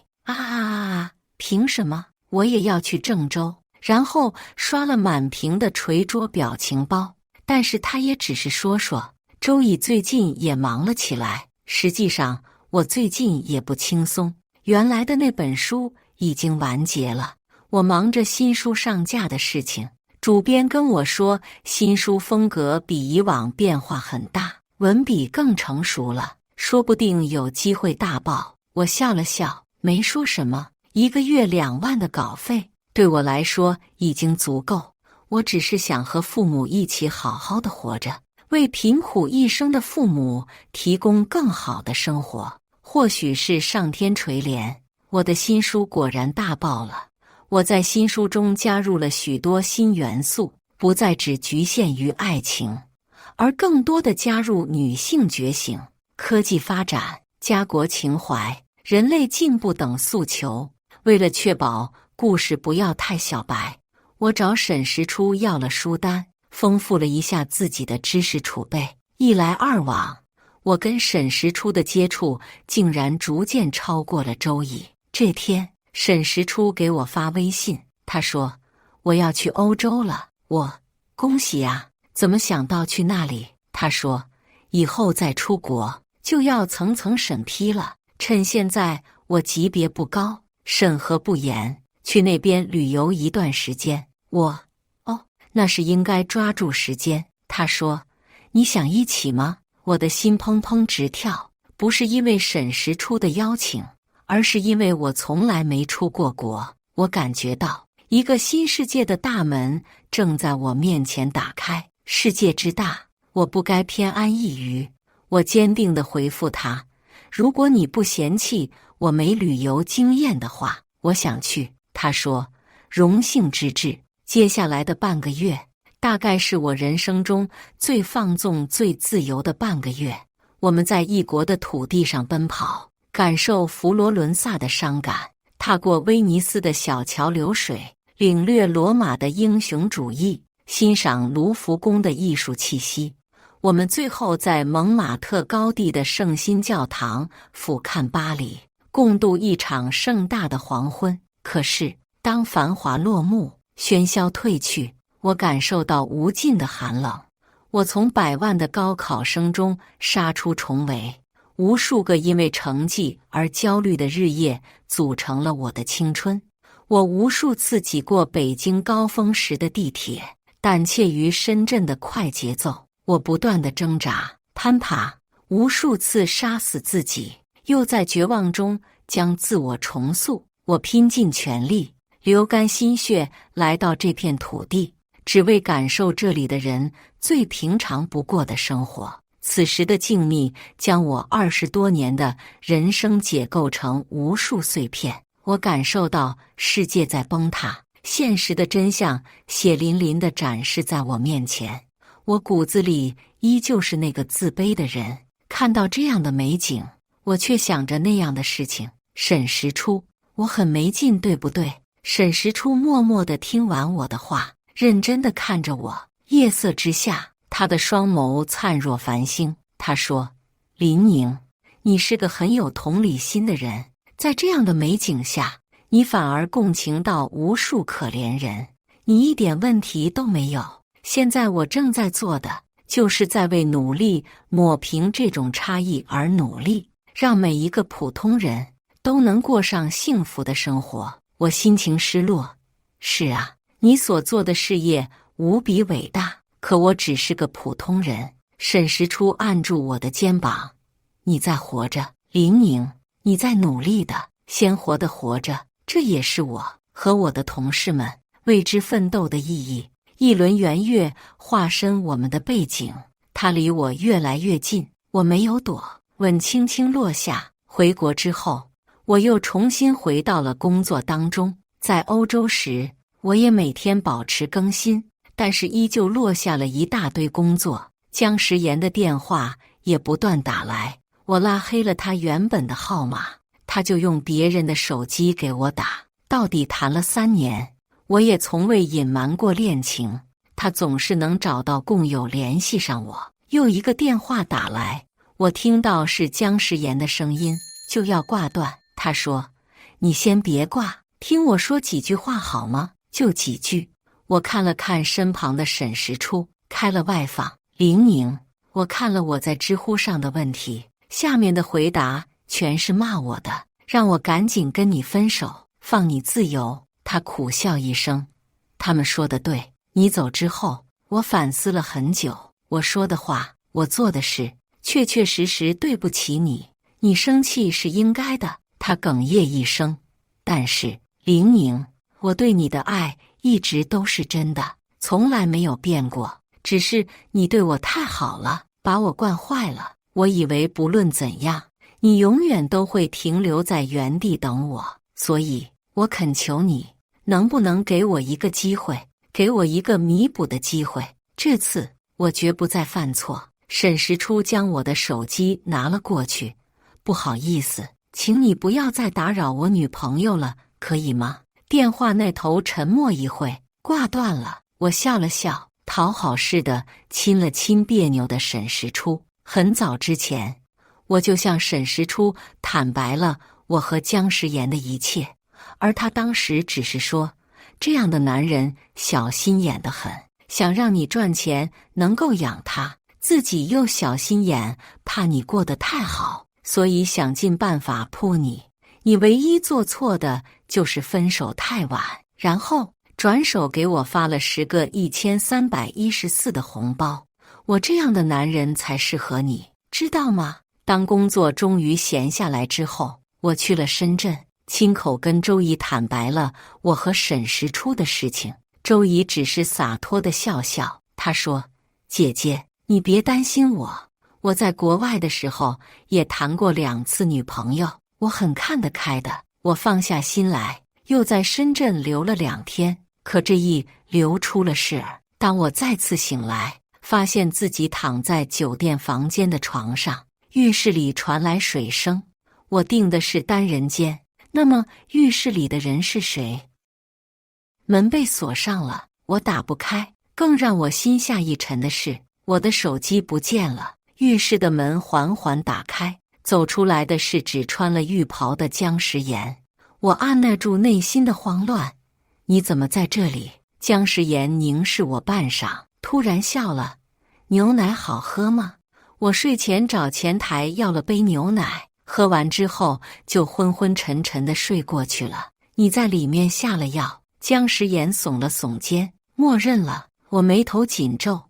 凭什么？我也要去郑州。然后刷了满屏的捶桌表情包，但是他也只是说说。周乙最近也忙了起来，实际上我最近也不轻松。原来的那本书已经完结了，我忙着新书上架的事情，主编跟我说，新书风格比以往变化很大，文笔更成熟了，说不定有机会大爆。我笑了笑，没说什么。1个月2万的稿费，对我来说已经足够。我只是想和父母一起好好的活着，为贫苦一生的父母提供更好的生活。或许是上天垂怜，我的新书果然大爆了。我在新书中加入了许多新元素，不再只局限于爱情，而更多的加入女性觉醒、科技发展、家国情怀、人类进步等诉求。为了确保故事不要太小白，我找沈石初要了书单，丰富了一下自己的知识储备。一来二往，我跟沈石初的接触竟然逐渐超过了周易。这天，沈石初给我发微信，他说我要去欧洲了。我恭喜啊，怎么想到去那里？他说以后再出国就要层层审批了，趁现在我级别不高，审核不严，去那边旅游一段时间。那是应该抓住时间。他说你想一起吗？我的心砰砰直跳，不是因为沈石初的邀请，而是因为我从来没出过国。我感觉到一个新世界的大门正在我面前打开，世界之大，我不该偏安一隅。我坚定地回复他，如果你不嫌弃我没旅游经验的话，我想去。他说荣幸之至。接下来的半个月，大概是我人生中最放纵、最自由的半个月。我们在异国的土地上奔跑，感受佛罗伦萨的伤感，踏过威尼斯的小桥流水，领略罗马的英雄主义，欣赏卢浮宫的艺术气息。我们最后在蒙马特高地的圣心教堂俯瞰巴黎，共度一场盛大的黄昏。可是，当繁华落幕，喧嚣褪去，我感受到无尽的寒冷。我从100万的高考生中杀出重围，无数个因为成绩而焦虑的日夜组成了我的青春。我无数次挤过北京高峰时的地铁，胆怯于深圳的快节奏。我不断地挣扎、攀爬，无数次杀死自己，又在绝望中将自我重塑。我拼尽全力，流干心血来到这片土地，只为感受这里的人最平常不过的生活。此时的静谧将我20多年的人生解构成无数碎片。我感受到世界在崩塌，现实的真相血淋淋地展示在我面前。我骨子里依旧是那个自卑的人，看到这样的美景，我却想着那样的事情。沈石初，我很没劲，对不对？沈石初默默地听完我的话，认真地看着我。夜色之下，他的双眸灿若繁星。他说：林宁，你是个很有同理心的人，在这样的美景下，你反而共情到无数可怜人，你一点问题都没有。现在我正在做的，就是在为努力抹平这种差异而努力，让每一个普通人都能过上幸福的生活。我心情失落。是啊，你所做的事业无比伟大，可我只是个普通人。沈石初按住我的肩膀，你在活着，林宁，你在努力的、鲜活的活着，这也是我和我的同事们为之奋斗的意义。一轮圆月化身我们的背景，它离我越来越近。我没有躲，吻轻轻落下。回国之后，我又重新回到了工作当中。在欧洲时，我也每天保持更新，但是依旧落下了一大堆工作。姜时妍的电话也不断打来，我拉黑了他原本的号码，他就用别人的手机给我打。到底谈了3年，我也从未隐瞒过恋情，他总是能找到工友联系上我。又一个电话打来，我听到是姜时妍的声音，就要挂断。他说：你先别挂，听我说几句话好吗？就几句。我看了看身旁的沈石初，开了外放。林宁，我看了我在知乎上的问题，下面的回答全是骂我的，让我赶紧跟你分手，放你自由。他苦笑一声，他们说的对，你走之后，我反思了很久，我说的话，我做的事，确确实实对不起你。你生气是应该的。他哽咽一声，但是玲玲，我对你的爱一直都是真的，从来没有变过。只是你对我太好了，把我惯坏了。我以为不论怎样，你永远都会停留在原地等我，所以我恳求你，能不能给我一个机会，给我一个弥补的机会？这次我绝不再犯错。沈石初将我的手机拿了过去，不好意思，请你不要再打扰我女朋友了，可以吗？电话那头沉默一会，挂断了。我笑了笑，讨好似的亲了亲别扭的沈石初。很早之前，我就向沈石初坦白了我和姜时言的一切，而他当时只是说，这样的男人小心眼得很，想让你赚钱能够养他，自己又小心眼，怕你过得太好，所以想尽办法扑你。你唯一做错的就是分手太晚，然后转手给我发了10个1314的红包。我这样的男人才适合你，知道吗？当工作终于闲下来之后，我去了深圳，亲口跟周姨坦白了我和沈石初的事情。周姨只是洒脱地笑笑，她说：“姐姐，你别担心我，我在国外的时候也谈过2次女朋友，我很看得开的。我放下心来，又在深圳留了2天，可这一留出了事儿。当我再次醒来，发现自己躺在酒店房间的床上，浴室里传来水声。我订的是单人间，那么浴室里的人是谁？门被锁上了，我打不开。更让我心下一沉的是，我的手机不见了。浴室的门缓缓打开，走出来的是只穿了浴袍的姜时言。我按捺住内心的慌乱，你怎么在这里？姜时言凝视我半晌，突然笑了。牛奶好喝吗？我睡前找前台要了杯牛奶，喝完之后就昏昏沉沉地睡过去了。你在里面下了药？姜时言耸了耸肩，默认了。我眉头紧皱，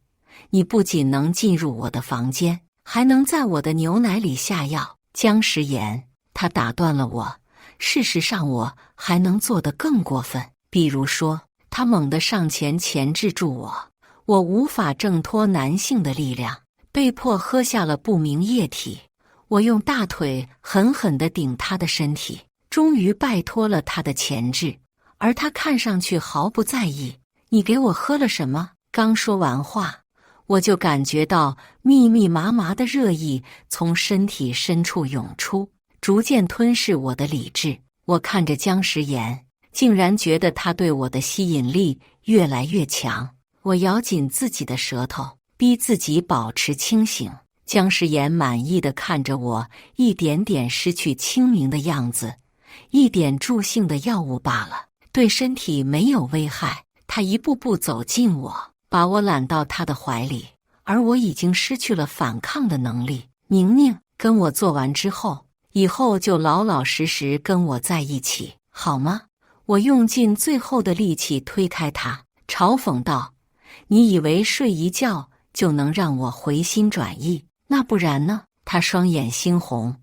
你不仅能进入我的房间，还能在我的牛奶里下药。姜时言，他打断了我。事实上我还能做得更过分，比如说他猛地上前钳制住我，我无法挣脱男性的力量，被迫喝下了不明液体。我用大腿狠狠地顶他的身体，终于摆脱了他的钳制，而他看上去毫不在意。你给我喝了什么？刚说完话，我就感觉到密密麻麻的热意从身体深处涌出，逐渐吞噬我的理智。我看着姜时言，竟然觉得他对我的吸引力越来越强。我咬紧自己的舌头，逼自己保持清醒。姜时言满意地看着我一点点失去清明的样子，一点助兴的药物罢了，对身体没有危害。他一步步走近我，把我揽到他的怀里，而我已经失去了反抗的能力。宁宁，跟我做完之后，以后就老老实实跟我在一起，好吗？我用尽最后的力气推开他，嘲讽道：“你以为睡一觉就能让我回心转意？那不然呢？”他双眼猩红：“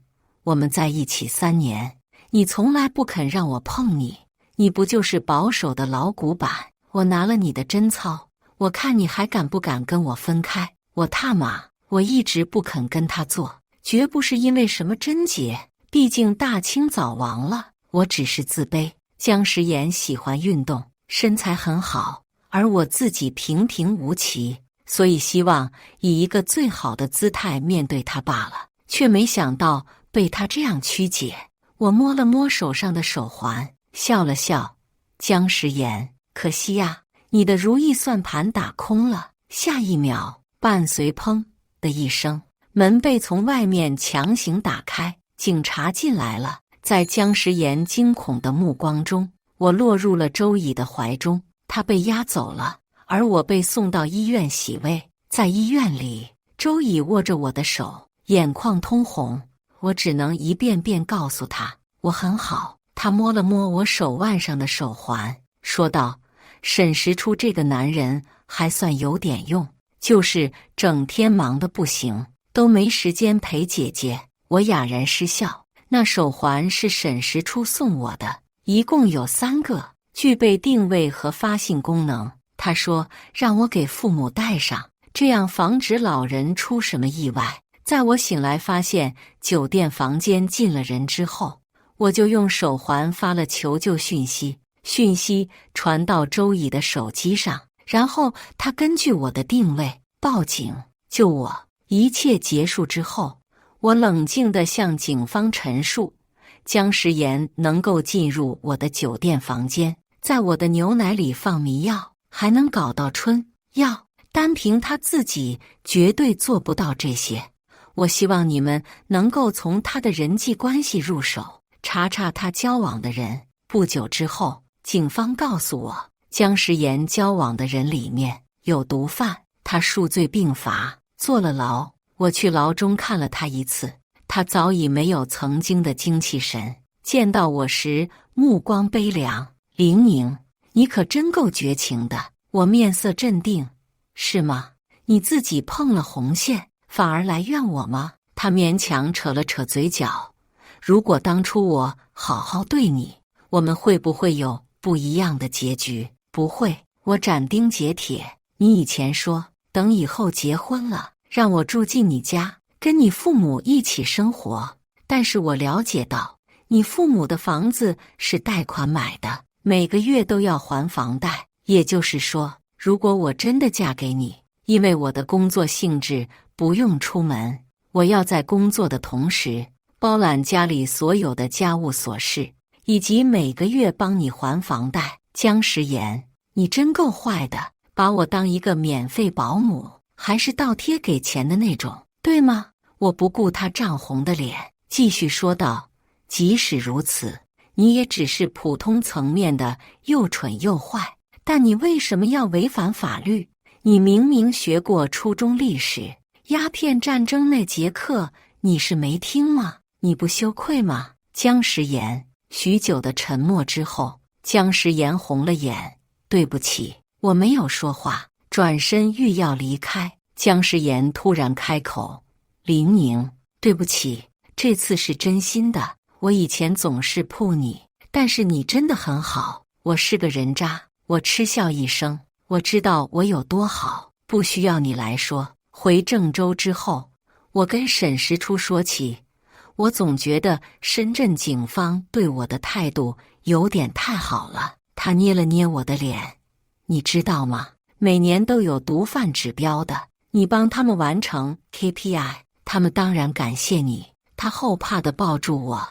我们在一起3年，你从来不肯让我碰你，你不就是保守的老古板？我拿了你的贞操，我看你还敢不敢跟我分开？我踏马，我一直不肯跟他做，绝不是因为什么贞洁，毕竟大清早亡了，我只是自卑。姜时言喜欢运动，身材很好，而我自己平平无奇，所以希望以一个最好的姿态面对他罢了，却没想到被他这样曲解。我摸了摸手上的手环，笑了笑。姜时言，可惜呀，你的如意算盘打空了。下一秒，伴随砰的一声，门被从外面强行打开，警察进来了。在姜时言惊恐的目光中，我落入了周乙的怀中，他被押走了，而我被送到医院洗胃。在医院里，周乙握着我的手，眼眶通红，我只能一遍遍告诉他我很好。他摸了摸我手腕上的手环，说道：“沈石初这个男人还算有点用，就是整天忙得不行，都没时间陪姐姐。我哑然失笑。那手环是沈石初送我的，一共有3个，具备定位和发信功能。他说让我给父母带上，这样防止老人出什么意外。在我醒来发现酒店房间进了人之后，我就用手环发了求救讯息，讯息传到周乙的手机上，然后他根据我的定位报警救我。一切结束之后，我冷静地向警方陈述，姜时岩能够进入我的酒店房间，在我的牛奶里放迷药，还能搞到春药，单凭他自己绝对做不到这些。我希望你们能够从他的人际关系入手，查查他交往的人。不久之后，警方告诉我，姜时岩交往的人里面有毒贩，他数罪并罚，坐了牢。我去牢中看了他一次，他早已没有曾经的精气神，见到我时目光悲凉。林宁，你可真够绝情的。我面色镇定，是吗？你自己碰了红线，反而来怨我吗？他勉强扯了扯嘴角。如果当初我好好对你，我们会不会有不一样的结局？不会。我斩钉截铁。你以前说等以后结婚了，让我住进你家，跟你父母一起生活。但是我了解到，你父母的房子是贷款买的，每个月都要还房贷。也就是说，如果我真的嫁给你，因为我的工作性质不用出门，我要在工作的同时包揽家里所有的家务琐事，以及每个月帮你还房贷。姜时岩，你真够坏的，把我当一个免费保姆，还是倒贴给钱的那种，对吗？我不顾他涨红的脸，继续说道，即使如此，你也只是普通层面的又蠢又坏，但你为什么要违反法律？你明明学过初中历史，鸦片战争那节课你是没听吗？你不羞愧吗？姜时岩。许久的沉默之后，姜时岩红了眼，对不起，我没有说话。转身欲要离开，姜时岩突然开口，林宁，对不起，这次是真心的，我以前总是扑你，但是你真的很好。我是个人渣。我嗤笑一声，我知道我有多好，不需要你来说。回郑州之后，我跟沈石初说起，我总觉得深圳警方对我的态度有点太好了。他捏了捏我的脸，你知道吗？每年都有毒贩指标的，你帮他们完成 KPI， 他们当然感谢你。他后怕地抱住我，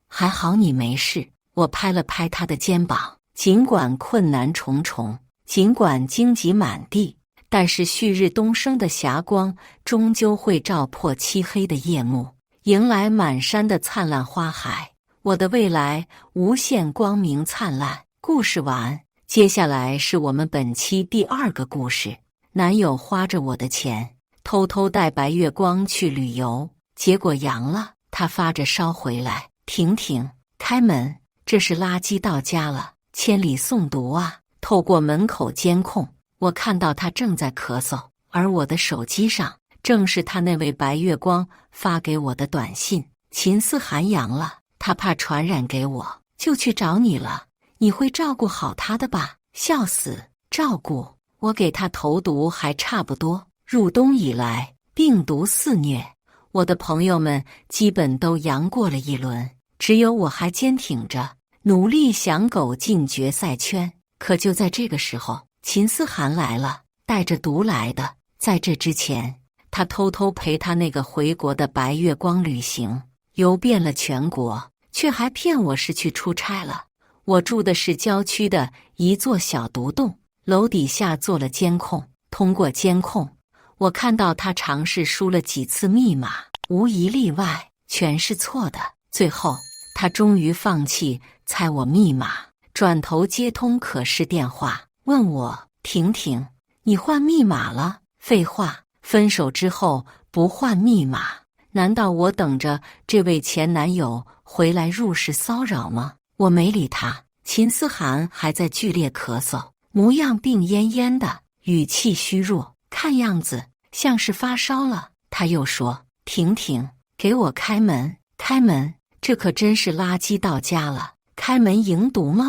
还好你没事。我拍了拍他的肩膀，尽管困难重重，尽管荆棘满地，但是旭日东升的霞光终究会照破漆黑的夜幕，迎来满山的灿烂花海。我的未来无限光明灿烂。故事完。接下来是我们本期第2个故事。男友花着我的钱，偷偷带白月光去旅游，结果阳了。他发着烧回来，婷婷，开门，这是垃圾到家了，千里送毒啊！透过门口监控，我看到他正在咳嗽，而我的手机上正是他那位白月光发给我的短信。秦思涵阳了，他怕传染给我，就去找你了。你会照顾好他的吧？笑死，照顾？我给他投毒还差不多。入冬以来，病毒肆虐，我的朋友们基本都阳过了一轮，只有我还坚挺着，努力想苟进决赛圈。可就在这个时候，秦思涵来了，带着毒来的。在这之前，他偷偷陪他那个回国的白月光旅行，游遍了全国，却还骗我是去出差了。我住的是郊区的一座小独栋，楼底下做了监控。通过监控，我看到他尝试输了几次密码，无一例外全是错的。最后，他终于放弃猜我密码，转头接通可视电话，问我：婷婷，你换密码了？废话，分手之后不换密码，难道我等着这位前男友回来入室骚扰吗？我没理他。秦思涵还在剧烈咳嗽，模样病恹恹的，语气虚弱，看样子像是发烧了。他又说：“婷婷，给我开门，开门！这可真是垃圾到家了，开门迎毒吗？”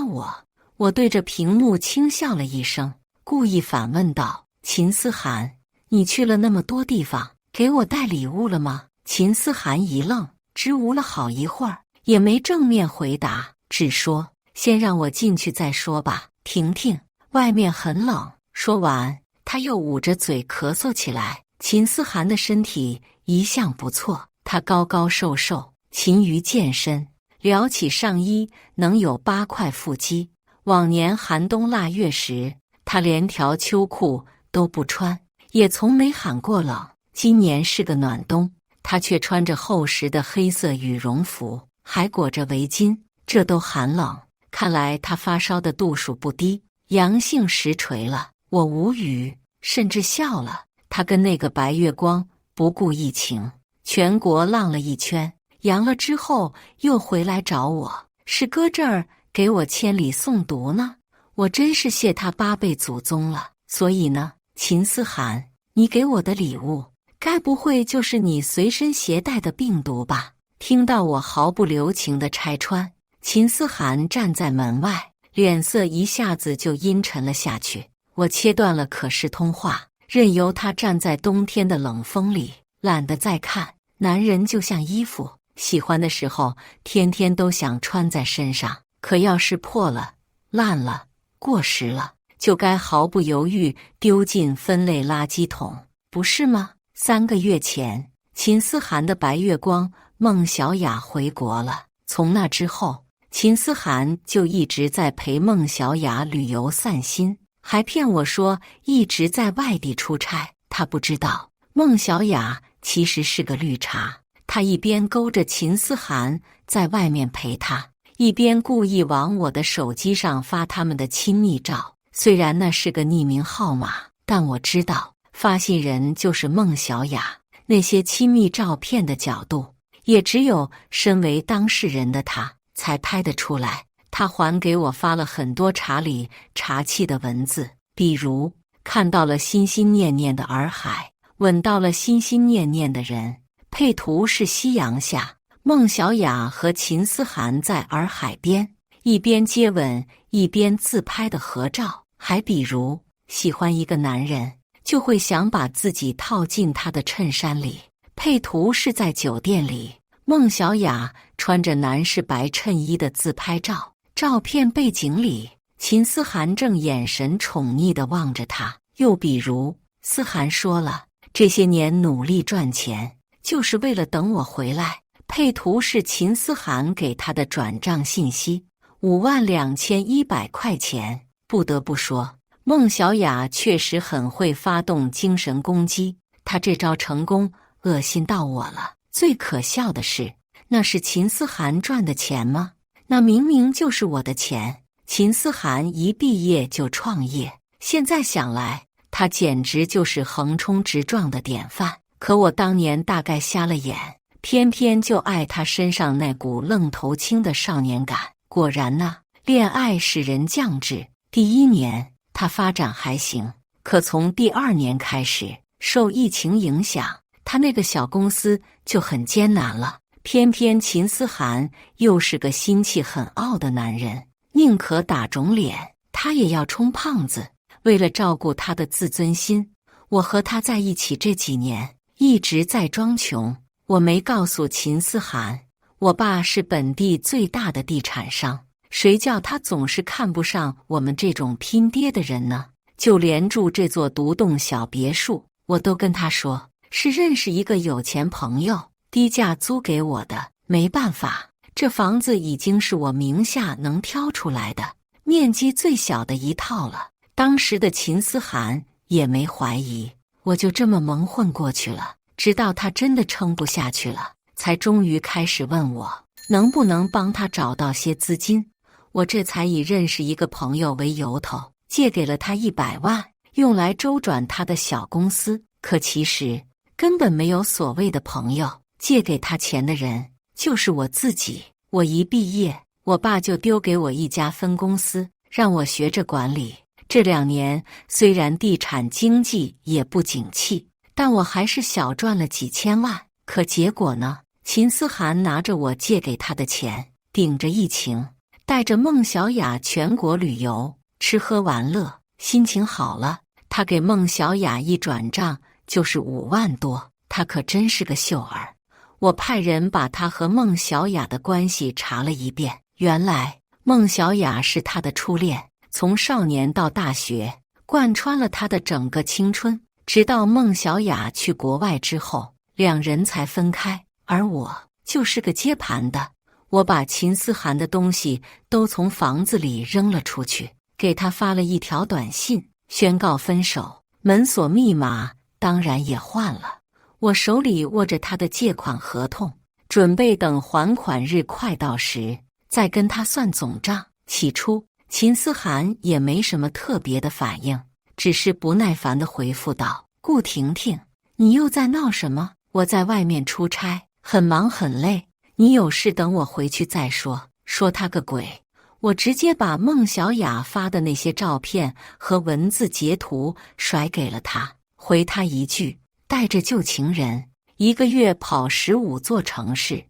我对着屏幕轻笑了一声，故意反问道：“秦思涵，你去了那么多地方，给我带礼物了吗？”秦思涵一愣，支吾了好一会儿，也没正面回答，只说：“先让我进去再说吧，婷婷，外面很冷。”说完，他又捂着嘴咳嗽起来。秦思涵的身体一向不错，他高高瘦瘦，勤于健身，撩起上衣能有8块腹肌。往年寒冬腊月时，他连条秋裤都不穿，也从没喊过冷。今年是个暖冬，他却穿着厚实的黑色羽绒服，还裹着围巾，这都寒冷。看来他发烧的度数不低，阳性实锤了。我无语，甚至笑了。他跟那个白月光不顾疫情，全国浪了一圈，阳了之后又回来找我，是搁这儿给我千里送毒呢？我真是谢他8辈祖宗了。所以呢，秦思涵，你给我的礼物，该不会就是你随身携带的病毒吧？听到我毫不留情的拆穿，秦思涵站在门外，脸色一下子就阴沉了下去。我切断了可视通话，任由他站在冬天的冷风里，懒得再看。男人就像衣服，喜欢的时候天天都想穿在身上，可要是破了、烂了、过时了，就该毫不犹豫丢进分类垃圾桶，不是吗？3个月前，秦思涵的白月光孟小雅回国了。从那之后，秦思涵就一直在陪孟小雅旅游散心，还骗我说一直在外地出差。他不知道，孟小雅其实是个绿茶。他一边勾着秦思涵在外面陪他，一边故意往我的手机上发他们的亲密照。虽然那是个匿名号码，但我知道发信人就是孟小雅。那些亲密照片的角度，也只有身为当事人的他才拍得出来。他还给我发了很多茶里茶气的文字，比如看到了心心念念的洱海，吻到了心心念念的人。配图是夕阳下，孟小雅和秦思涵在洱海边一边接吻一边自拍的合照。还比如，喜欢一个男人就会想把自己套进他的衬衫里。配图是在酒店里，孟小雅穿着男士白衬衣的自拍照，照片背景里，秦思涵正眼神宠溺地望着他。又比如，思涵说了，这些年努力赚钱，就是为了等我回来。配图是秦思涵给他的转账信息，52100块钱。不得不说，孟小雅确实很会发动精神攻击，她这招成功，恶心到我了。最可笑的是，那是秦思涵赚的钱吗？那明明就是我的钱。秦思涵一毕业就创业，现在想来，他简直就是横冲直撞的典范。可我当年大概瞎了眼，偏偏就爱他身上那股愣头青的少年感。果然呢，恋爱使人降智。第1年他发展还行，可从第2年开始，受疫情影响，他那个小公司就很艰难了。偏偏秦思涵又是个心气很傲的男人，宁可打肿脸，他也要充胖子。为了照顾他的自尊心，我和他在一起这几年一直在装穷。我没告诉秦思涵，我爸是本地最大的地产商，谁叫他总是看不上我们这种拼爹的人呢？就连住这座独栋小别墅，我都跟他说是认识一个有钱朋友低价租给我的。没办法，这房子已经是我名下能挑出来的面积最小的一套了。当时的秦思涵也没怀疑，我就这么蒙混过去了。直到他真的撑不下去了，才终于开始问我能不能帮他找到些资金。我这才以认识一个朋友为由头，借给了他100万，用来周转他的小公司。可其实根本没有所谓的朋友，借给他钱的人就是我自己。我一毕业，我爸就丢给我一家分公司，让我学着管理。这2年虽然地产经济也不景气，但我还是小赚了几千万。可结果呢？秦思涵拿着我借给他的钱，顶着疫情，带着孟小雅全国旅游，吃喝玩乐，心情好了，他给孟小雅一转账就是5万多，他可真是个秀儿。我派人把他和孟小雅的关系查了一遍，原来孟小雅是他的初恋，从少年到大学，贯穿了他的整个青春，直到孟小雅去国外之后，2人才分开。而我就是个接盘的，我把秦思涵的东西都从房子里扔了出去，给他发了一条短信，宣告分手，门锁密码当然也换了。我手里握着他的借款合同，准备等还款日快到时再跟他算总账。起初秦思涵也没什么特别的反应，只是不耐烦地回复道：顾婷婷，你又在闹什么？我在外面出差，很忙很累，你有事等我回去再说。说他个鬼！我直接把孟小雅发的那些照片和文字截图甩给了他，回他一句：带着旧情人1个月跑15座城市，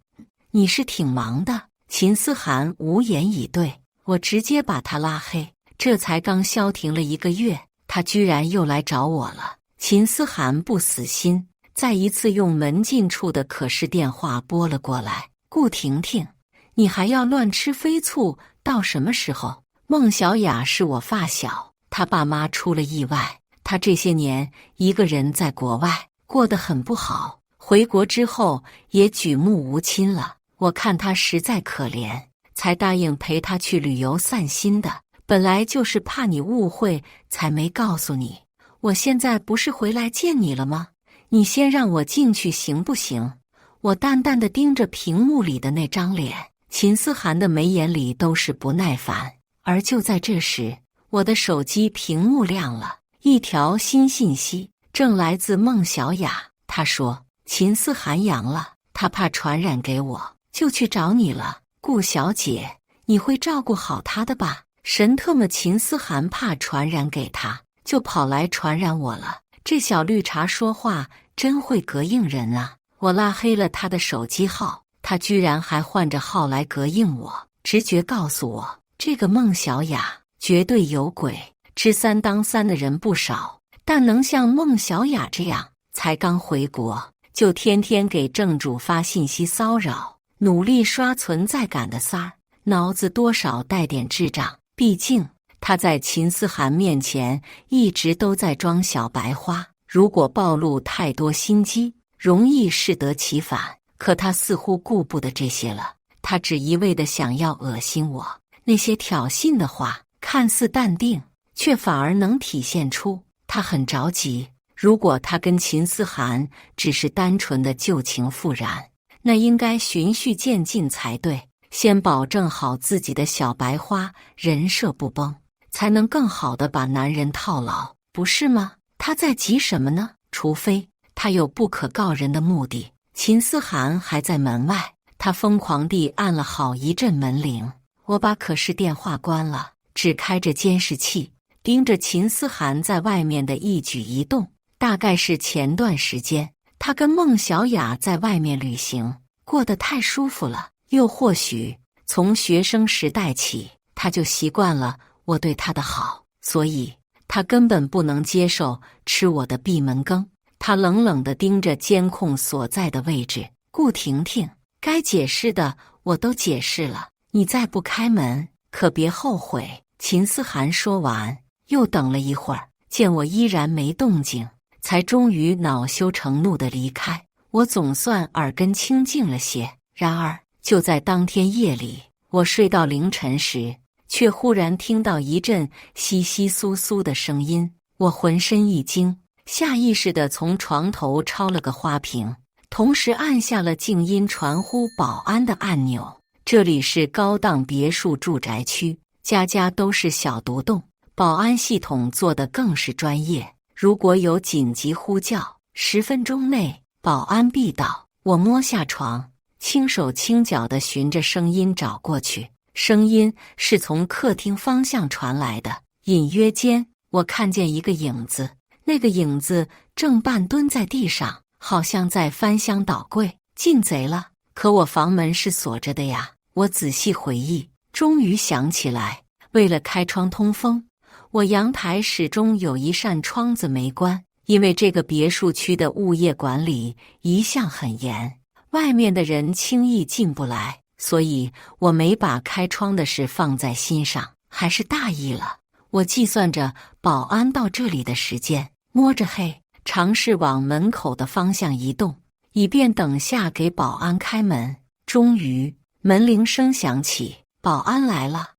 你是挺忙的。秦思涵无言以对，我直接把他拉黑。这才刚消停了1个月，他居然又来找我了。秦思涵不死心，再一次用门禁处的可视电话拨了过来。顾婷婷，你还要乱吃飞醋到什么时候？孟小雅是我发小，她爸妈出了意外，她这些年一个人在国外过得很不好，回国之后也举目无亲了。我看她实在可怜，才答应陪她去旅游散心的，本来就是怕你误会才没告诉你。我现在不是回来见你了吗？你先让我进去行不行？我淡淡地盯着屏幕里的那张脸，秦思涵的眉眼里都是不耐烦。而就在这时，我的手机屏幕亮了，一条新信息，正来自孟小雅。她说秦思涵阳了，她怕传染给我，就去找你了。顾小姐，你会照顾好她的吧？神特么秦思涵怕传染给她，就跑来传染我了。这小绿茶说话真会膈应人啊！我拉黑了他的手机号，他居然还换着号来膈应我。直觉告诉我，这个孟小雅绝对有鬼。知3当3的人不少，但能像孟小雅这样才刚回国就天天给正主发信息骚扰，努力刷存在感的三儿，脑子多少带点智障。毕竟他在秦思涵面前一直都在装小白花，如果暴露太多心机，容易适得其反。可他似乎顾不得这些了，他只一味地想要恶心我。那些挑衅的话看似淡定，却反而能体现出他很着急。如果他跟秦思涵只是单纯的旧情复燃，那应该循序渐进才对，先保证好自己的小白花人设不崩，才能更好地把男人套牢，不是吗？他在急什么呢？除非他有不可告人的目的。秦思涵还在门外，他疯狂地按了好一阵门铃。我把可视电话关了，只开着监视器，盯着秦思涵在外面的一举一动。大概是前段时间他跟孟小雅在外面旅行，过得太舒服了，又或许从学生时代起他就习惯了我对他的好，所以他根本不能接受吃我的闭门羹。他冷冷地盯着监控所在的位置。顾婷婷，该解释的我都解释了，你再不开门可别后悔。秦思涵说完又等了一会儿，见我依然没动静，才终于恼羞成怒地离开。我总算耳根清净了些。然而就在当天夜里，我睡到凌晨时，却忽然听到一阵窸窸窣窣的声音，我浑身一惊，下意识地从床头抄了个花瓶，同时按下了静音传呼保安的按钮。这里是高档别墅住宅区，家家都是小独栋，保安系统做得更是专业。如果有紧急呼叫，10分钟内保安必到。我摸下床，轻手轻脚地循着声音找过去。声音是从客厅方向传来的，隐约间我看见一个影子，那个影子正半蹲在地上，好像在翻箱倒柜，进贼了。可我房门是锁着的呀。我仔细回忆，终于想起来，为了开窗通风，我阳台始终有一扇窗子没关，因为这个别墅区的物业管理一向很严，外面的人轻易进不来，所以我没把开窗的事放在心上，还是大意了。我计算着保安到这里的时间，摸着黑，尝试往门口的方向移动，以便等下给保安开门。终于，门铃声响起，保安来了。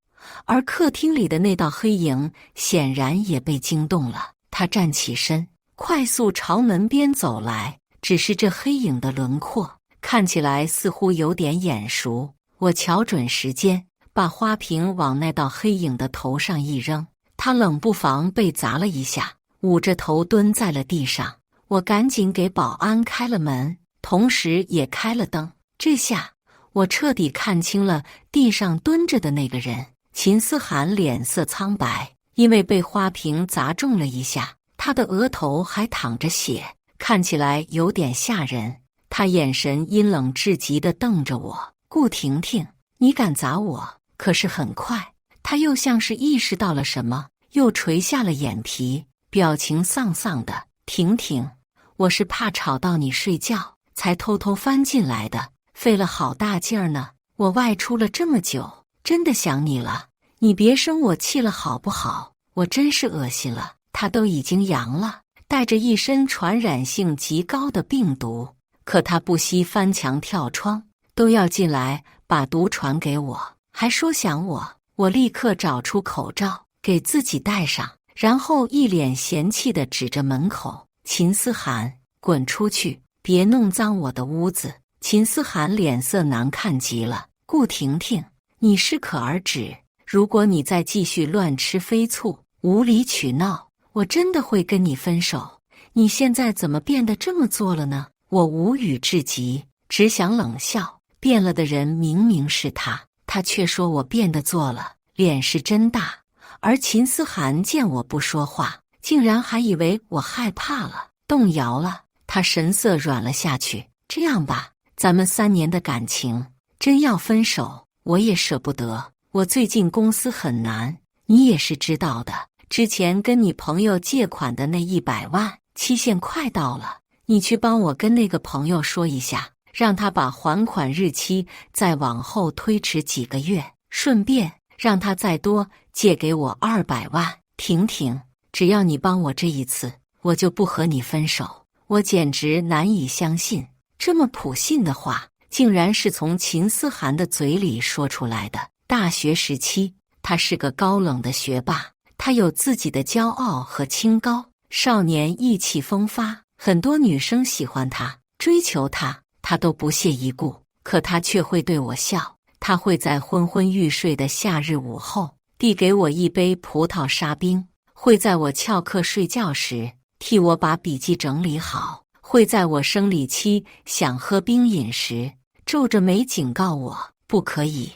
而客厅里的那道黑影显然也被惊动了，他站起身，快速朝门边走来。只是这黑影的轮廓看起来似乎有点眼熟。我瞧准时间，把花瓶往那道黑影的头上一扔，他冷不防被砸了一下，捂着头蹲在了地上。我赶紧给保安开了门，同时也开了灯。这下我彻底看清了地上蹲着的那个人。秦思涵脸色苍白，因为被花瓶砸中了一下，他的额头还淌着血，看起来有点吓人。他眼神阴冷至极地瞪着我：“顾婷婷，你敢砸我？”可是很快，他又像是意识到了什么，又垂下了眼皮，表情丧丧的：“婷婷，我是怕吵到你睡觉，才偷偷翻进来的，费了好大劲儿呢。我外出了这么久，真的想你了，你别生我气了好不好？我真是恶心了。”他都已经阳了，带着一身传染性极高的病毒，可他不惜翻墙跳窗，都要进来把毒传给我，还说想我。我立刻找出口罩给自己戴上，然后一脸嫌弃地指着门口：“秦思涵，滚出去，别弄脏我的屋子。”秦思涵脸色难看极了：“顾婷婷，你适可而止，如果你再继续乱吃飞醋，无理取闹，我真的会跟你分手。你现在怎么变得这么作了呢？”我无语至极，只想冷笑。变了的人明明是他，他却说我变得作了，脸是真大。而秦思涵见我不说话，竟然还以为我害怕了，动摇了。他神色软了下去：“这样吧，咱们3年的感情，真要分手，我也舍不得。我最近公司很难，你也是知道的。之前跟你朋友借款的那100万，期限快到了，你去帮我跟那个朋友说一下，让他把还款日期再往后推迟几个月，顺便让他再多借给我200万。婷婷，只要你帮我这一次，我就不和你分手。”我简直难以相信，这么普信的话，竟然是从秦思涵的嘴里说出来的。大学时期，他是个高冷的学霸，他有自己的骄傲和清高，少年意气风发，很多女生喜欢他，追求他，他都不屑一顾。可他却会对我笑，他会在昏昏欲睡的夏日午后递给我一杯葡萄沙冰，会在我翘课睡觉时替我把笔记整理好，会在我生理期想喝冰饮时皱着眉警告我不可以。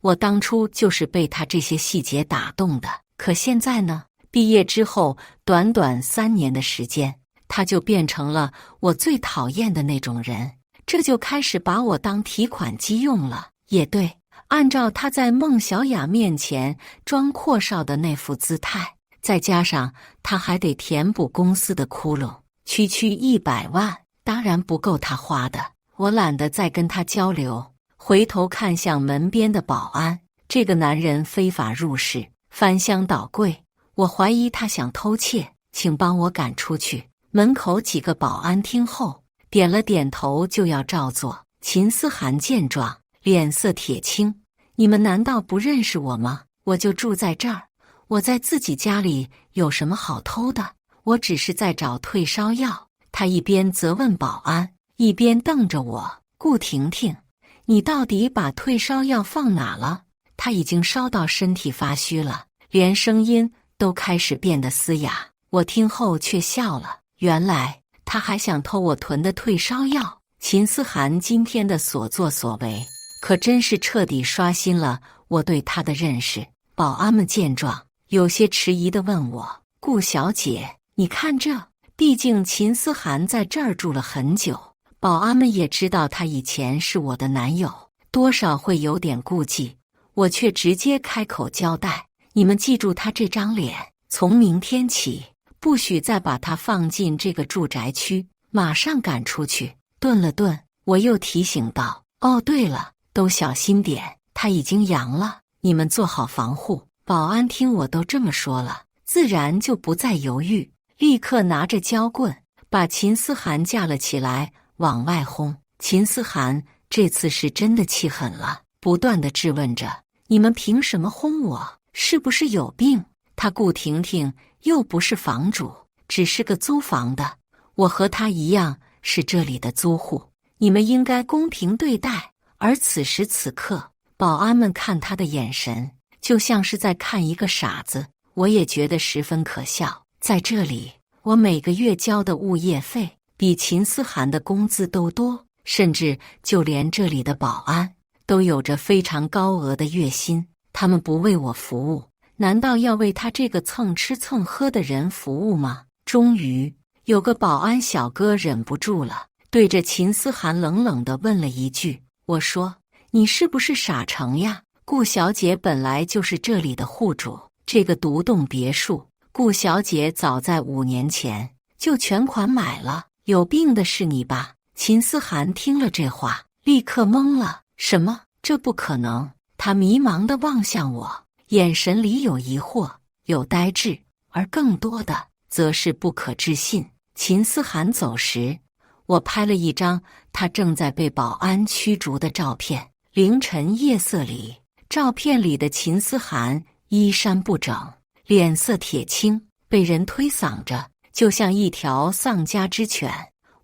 我当初就是被他这些细节打动的。可现在呢？毕业之后短短3年的时间，他就变成了我最讨厌的那种人，这就开始把我当提款机用了。也对，按照他在孟小雅面前装阔少的那副姿态，再加上他还得填补公司的窟窿，区100万当然不够他花的。我懒得再跟他交流，回头看向门边的保安。这个男人非法入室，翻箱倒柜，我怀疑他想偷窃，请帮我赶出去。门口几个保安听后点了点头，就要照做。秦思涵见状，脸色铁青：“你们难道不认识我吗？我就住在这儿，我在自己家里有什么好偷的？我只是在找退烧药。”他一边责问保安，一边瞪着我：“顾婷婷，你到底把退烧药放哪了？”他已经烧到身体发虚了，连声音都开始变得嘶哑。我听后却笑了，原来他还想偷我囤的退烧药。秦思涵今天的所作所为，可真是彻底刷新了我对他的认识。保安们见状，有些迟疑地问我：“顾小姐，你看这，毕竟秦思涵在这儿住了很久，保安们也知道他以前是我的男友，多少会有点顾忌。我却直接开口交代，你们记住他这张脸，从明天起不许再把他放进这个住宅区，马上赶出去。顿了顿，我又提醒道，哦对了，都小心点，他已经阳了，你们做好防护。保安听我都这么说了，自然就不再犹豫，立刻拿着胶棍把秦思涵架了起来，往外轰。秦思涵这次是真的气狠了，不断地质问着，你们凭什么轰我？是不是有病？他顾婷婷又不是房主，只是个租房的，我和他一样是这里的租户，你们应该公平对待。而此时此刻，保安们看他的眼神就像是在看一个傻子，我也觉得十分可笑。在这里，我每个月交的物业费比秦思涵的工资都多，甚至就连这里的保安都有着非常高额的月薪，他们不为我服务，难道要为他这个蹭吃蹭喝的人服务吗？终于有个保安小哥忍不住了，对着秦思涵冷冷地问了一句，我说，你是不是傻成呀？顾小姐本来就是这里的户主，这个独栋别墅，顾小姐早在5年前就全款买了，有病的是你吧？秦思涵听了这话，立刻懵了，什么？这不可能！他迷茫地望向我，眼神里有疑惑，有呆滞，而更多的则是不可置信。秦思涵走时，我拍了一张他正在被保安驱逐的照片。凌晨夜色里，照片里的秦思涵衣衫不整，脸色铁青，被人推搡着，就像一条丧家之犬。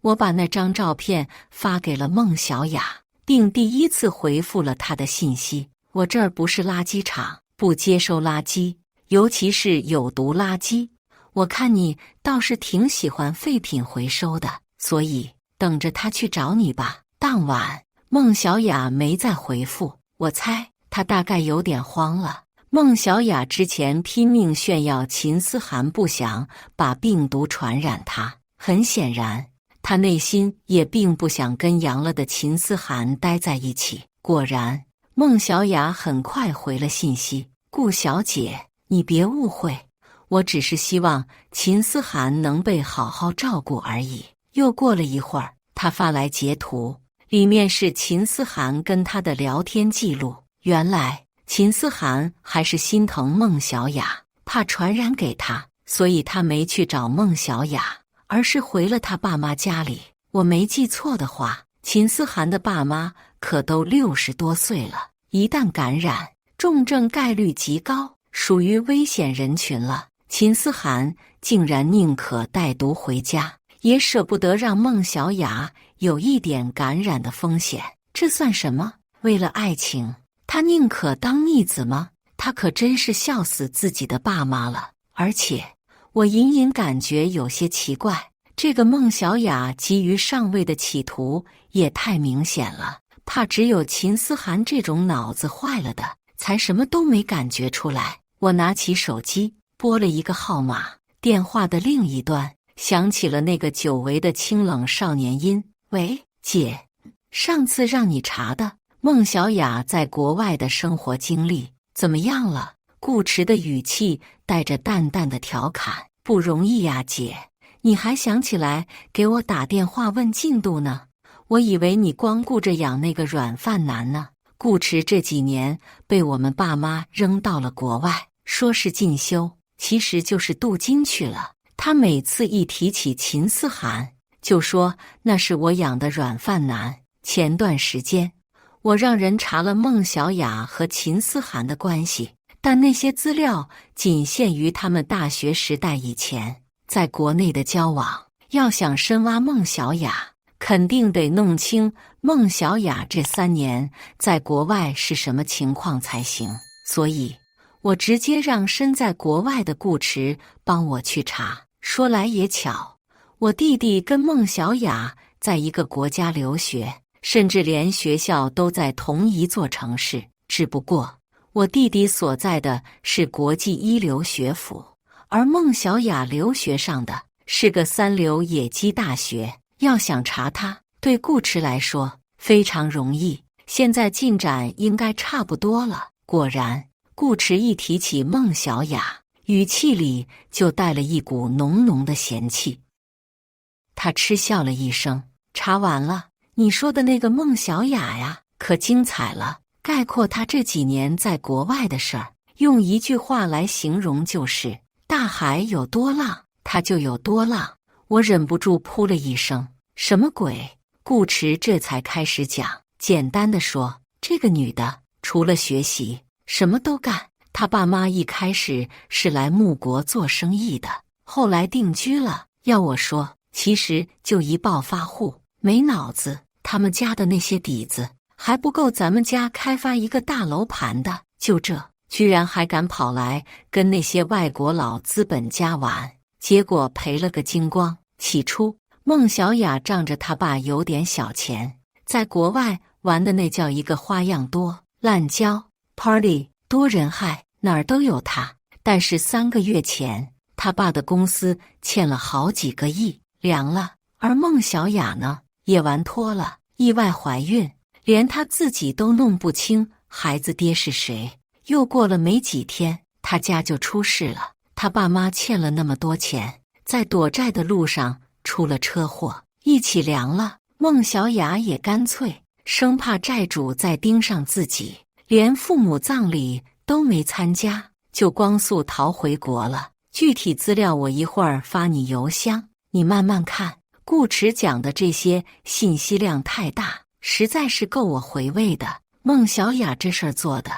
我把那张照片发给了孟小雅，并第一次回复了她的信息。我这儿不是垃圾场，不接收垃圾，尤其是有毒垃圾。我看你倒是挺喜欢废品回收的，所以等着他去找你吧。当晚，孟小雅没再回复，我猜她大概有点慌了。孟小雅之前拼命炫耀秦思涵不想把病毒传染她，很显然她内心也并不想跟阳了的秦思涵待在一起。果然，孟小雅很快回了信息，顾小姐，你别误会，我只是希望秦思涵能被好好照顾而已。又过了一会儿，她发来截图，里面是秦思涵跟他的聊天记录。原来秦思涵还是心疼孟小雅，怕传染给他，所以他没去找孟小雅，而是回了他爸妈家里。我没记错的话，秦思涵的爸妈可都60多岁了，一旦感染，重症概率极高，属于危险人群了。秦思涵竟然宁可带毒回家，也舍不得让孟小雅有一点感染的风险，这算什么？为了爱情，他宁可当逆子吗？他可真是笑死自己的爸妈了。而且，我隐隐感觉有些奇怪，这个孟小雅急于上位的企图也太明显了，怕只有秦思涵这种脑子坏了的，才什么都没感觉出来。我拿起手机，拨了一个号码，电话的另一端响起了那个久违的清冷少年音，喂，姐，上次让你查的孟小雅在国外的生活经历怎么样了？顾迟的语气带着淡淡的调侃，不容易呀，姐，你还想起来给我打电话问进度呢？我以为你光顾着养那个软饭男呢。顾迟这几年被我们爸妈扔到了国外，说是进修，其实就是镀金去了。他每次一提起秦思涵，就说那是我养的软饭男。前段时间，我让人查了孟小雅和秦思涵的关系，但那些资料仅限于他们大学时代以前在国内的交往。要想深挖孟小雅，肯定得弄清孟小雅这3年在国外是什么情况才行。所以，我直接让身在国外的顾迟帮我去查。说来也巧，我弟弟跟孟小雅在一个国家留学，甚至连学校都在同一座城市。只不过，我弟弟所在的是国际一流学府，而孟小雅留学上的是个三流野鸡大学，要想查她，对顾池来说非常容易。现在进展应该差不多了。果然，顾池一提起孟小雅，语气里就带了一股浓浓的嫌弃。他嗤笑了一声：“查完了，你说的那个孟小雅呀，可精彩了。概括她这几年在国外的事儿，用一句话来形容就是大海有多浪，她就有多浪。”我忍不住扑了一声：“什么鬼？”顾池这才开始讲，简单的说，这个女的除了学习什么都干。她爸妈一开始是来穆国做生意的，后来定居了。要我说，其实就一暴发户，没脑子。他们家的那些底子还不够咱们家开发一个大楼盘的，就这，居然还敢跑来跟那些外国老资本家玩，结果赔了个精光。起初孟小雅仗着他爸有点小钱，在国外玩的那叫一个花样多，滥交、party 多人害，哪儿都有他。但是3个月前，他爸的公司欠了好几个亿，凉了。而孟小雅呢，也玩脱了，意外怀孕，连他自己都弄不清孩子爹是谁。又过了没几天，他家就出事了。他爸妈欠了那么多钱，在躲债的路上出了车祸，一起凉了。孟小雅也干脆生怕债主再盯上自己，连父母葬礼都没参加，就光速逃回国了。具体资料我一会儿发你邮箱，你慢慢看。顾池讲的这些信息量太大，实在是够我回味的。孟小雅这事儿做的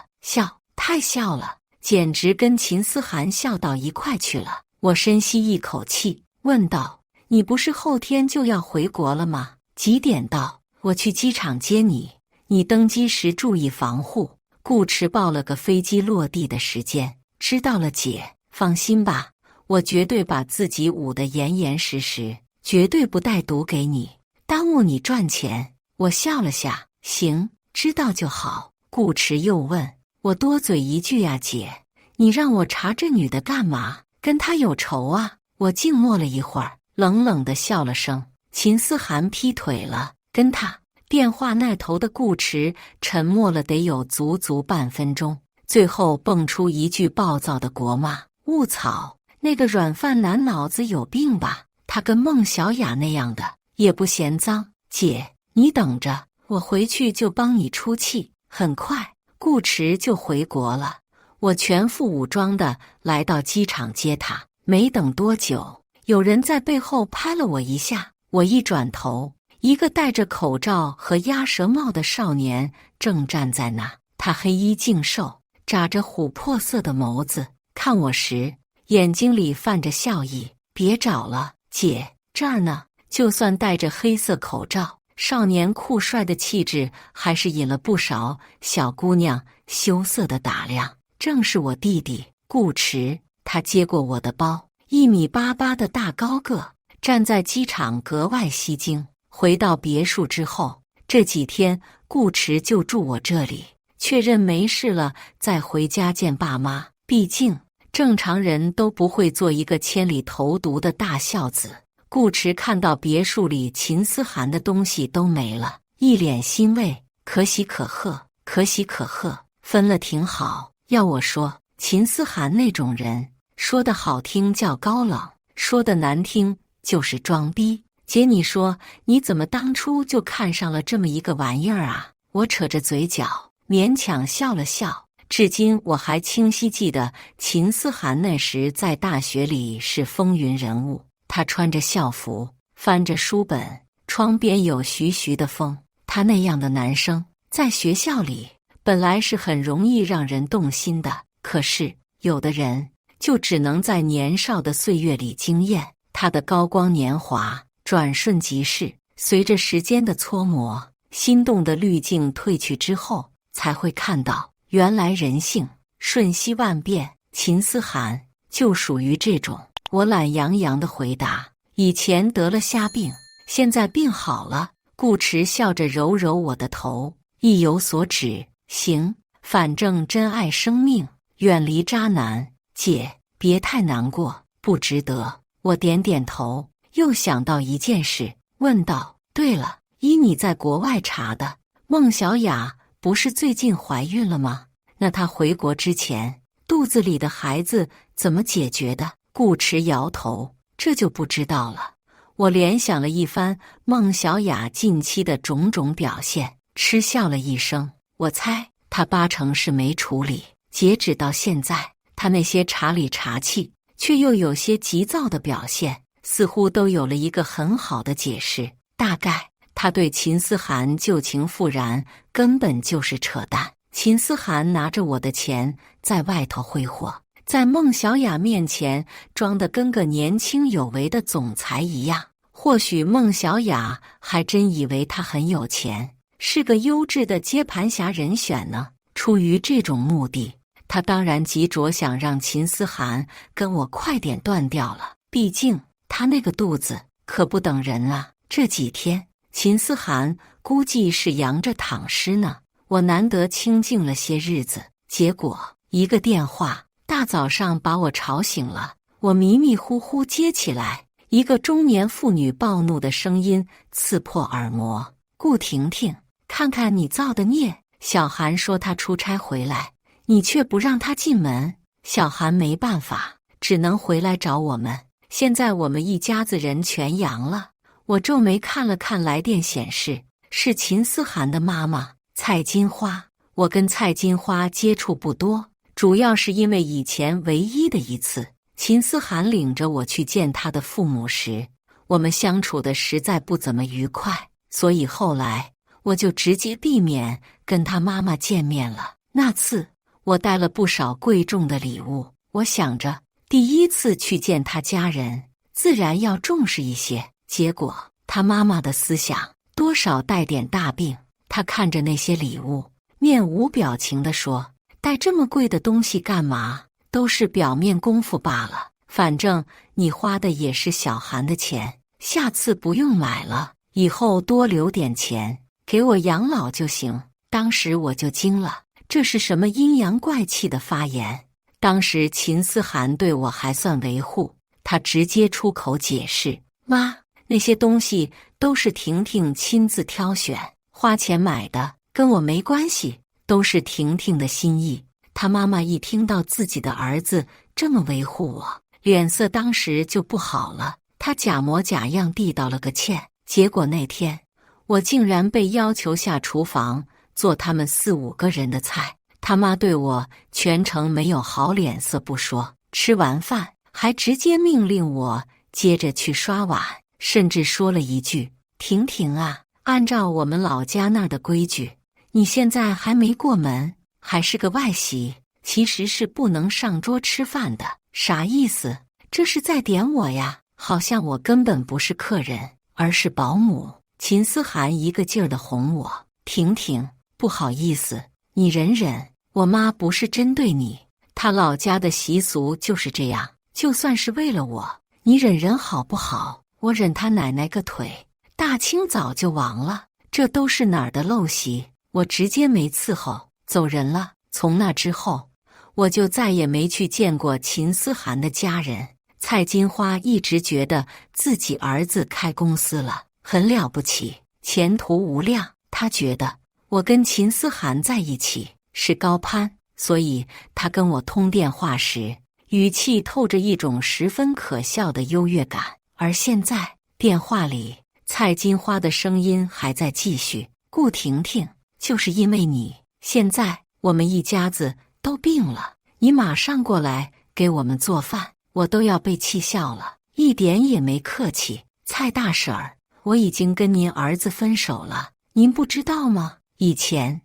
太笑了，简直跟秦思涵笑到一块去了。我深吸一口气，问道：“你不是后天就要回国了吗？几点到？我去机场接你。你登机时注意防护。”顾池报了个飞机落地的时间。知道了，姐，放心吧，我绝对把自己捂得严严实实，绝对不带毒给你，耽误你赚钱。我笑了下，行，知道就好。顾池又问：“我多嘴一句呀，姐，你让我查这女的干嘛？跟她有仇啊？”我静默了一会儿，冷冷地笑了声：“秦思涵劈腿了，跟她。”电话那头的顾池沉默了得有足足半分钟，最后蹦出一句暴躁的国骂：“误草！那个软饭男脑子有病吧？他跟孟小雅那样的也不嫌脏。姐，你等着，我回去就帮你出气。”很快，顾池就回国了。我全副武装的来到机场接他，没等多久，有人在背后拍了我一下。我一转头，一个戴着口罩和鸭舌帽的少年正站在那。他黑衣净瘦，眨着琥珀色的眸子，看我时眼睛里泛着笑意。“别找了，姐，这儿呢。”就算戴着黑色口罩，少年酷帅的气质还是引了不少小姑娘羞涩的打量。正是我弟弟顾池。他接过我的包，1.88米的大高个，站在机场格外吸睛。回到别墅之后，这几天顾池就住我这里，确认没事了再回家见爸妈。毕竟正常人都不会做一个千里投毒的大孝子。顾池看到别墅里秦思涵的东西都没了，一脸欣慰，可喜可贺，可喜可贺，分了挺好。要我说，秦思涵那种人，说的好听叫高冷，说的难听就是装逼。姐，你说你怎么当初就看上了这么一个玩意儿啊？我扯着嘴角勉强笑了笑。至今我还清晰记得秦思涵那时在大学里是风云人物。他穿着校服，翻着书本，窗边有徐徐的风。他那样的男生在学校里本来是很容易让人动心的，可是有的人就只能在年少的岁月里惊艳。他的高光年华转瞬即逝，随着时间的搓磨，心动的滤镜褪去之后，才会看到原来人性瞬息万变。秦思涵就属于这种。我懒洋洋地回答：“以前得了虾病，现在病好了。”顾池笑着揉揉我的头，意有所指：“行，反正珍爱生命，远离渣男。姐，别太难过，不值得。我点点头，又想到一件事，问道：对了，依你在国外查的，孟小雅不是最近怀孕了吗？那她回国之前，肚子里的孩子怎么解决的？顾迟摇头，这就不知道了。我联想了一番孟小雅近期的种种表现，嗤笑了一声。我猜她80%是没处理。截止到现在，她那些查里查气，却又有些急躁的表现，似乎都有了一个很好的解释。大概她对秦思涵旧情复燃，根本就是扯淡。秦思涵拿着我的钱在外头挥霍，在孟小雅面前装得跟个年轻有为的总裁一样。或许孟小雅还真以为他很有钱，是个优质的接盘侠人选呢。出于这种目的，他当然急着想让秦思涵跟我快点断掉了。毕竟他那个肚子可不等人啊。这几天秦思涵估计是阳着躺尸呢。我难得清静了些日子，结果一个电话大早上把我吵醒了。我迷迷糊糊接起来，一个中年妇女暴怒的声音刺破耳膜：顾婷婷，看看你造的孽！小韩说他出差回来，你却不让他进门。小韩没办法，只能回来找我们。现在我们一家子人全阳了。我皱眉看了看来电，显示是秦思涵的妈妈蔡金花。我跟蔡金花接触不多，主要是因为以前唯一的一次秦思涵领着我去见他的父母时，我们相处的实在不怎么愉快，所以后来我就直接避免跟他妈妈见面了。那次我带了不少贵重的礼物，我想着第一次去见他家人，自然要重视一些。结果他妈妈的思想多少带点大病，他看着那些礼物，面无表情地说：带这么贵的东西干嘛？都是表面功夫罢了，反正你花的也是小韩的钱，下次不用买了，以后多留点钱给我养老就行。当时我就惊了，这是什么阴阳怪气的发言？当时秦思涵对我还算维护，他直接出口解释：妈，那些东西都是婷婷亲自挑选，花钱买的，跟我没关系，都是婷婷的心意。他妈妈一听到自己的儿子这么维护我，脸色当时就不好了。他假模假样递到了个歉，结果那天我竟然被要求下厨房做他们4、5个人的菜。他妈对我全程没有好脸色不说，吃完饭还直接命令我接着去刷碗，甚至说了一句：婷婷啊，按照我们老家那儿的规矩，你现在还没过门，还是个外媳，其实是不能上桌吃饭的。啥意思？这是在点我呀？好像我根本不是客人，而是保姆。秦思涵一个劲儿地哄我：婷婷，不好意思，你忍忍，我妈不是针对你，她老家的习俗就是这样，就算是为了我，你忍忍好不好？我忍他奶奶个腿，大清早就亡了，这都是哪儿的陋习？我直接没伺候，走人了。从那之后，我就再也没去见过秦思涵的家人。蔡金花一直觉得自己儿子开公司了，很了不起，前途无量。她觉得我跟秦思涵在一起是高攀，所以她跟我通电话时，语气透着一种十分可笑的优越感。而现在电话里，蔡金花的声音还在继续：顾婷婷，就是因为你，现在我们一家子都病了，你马上过来给我们做饭，我都要被气笑了，一点也没客气。蔡大婶儿，我已经跟您儿子分手了，您不知道吗？以前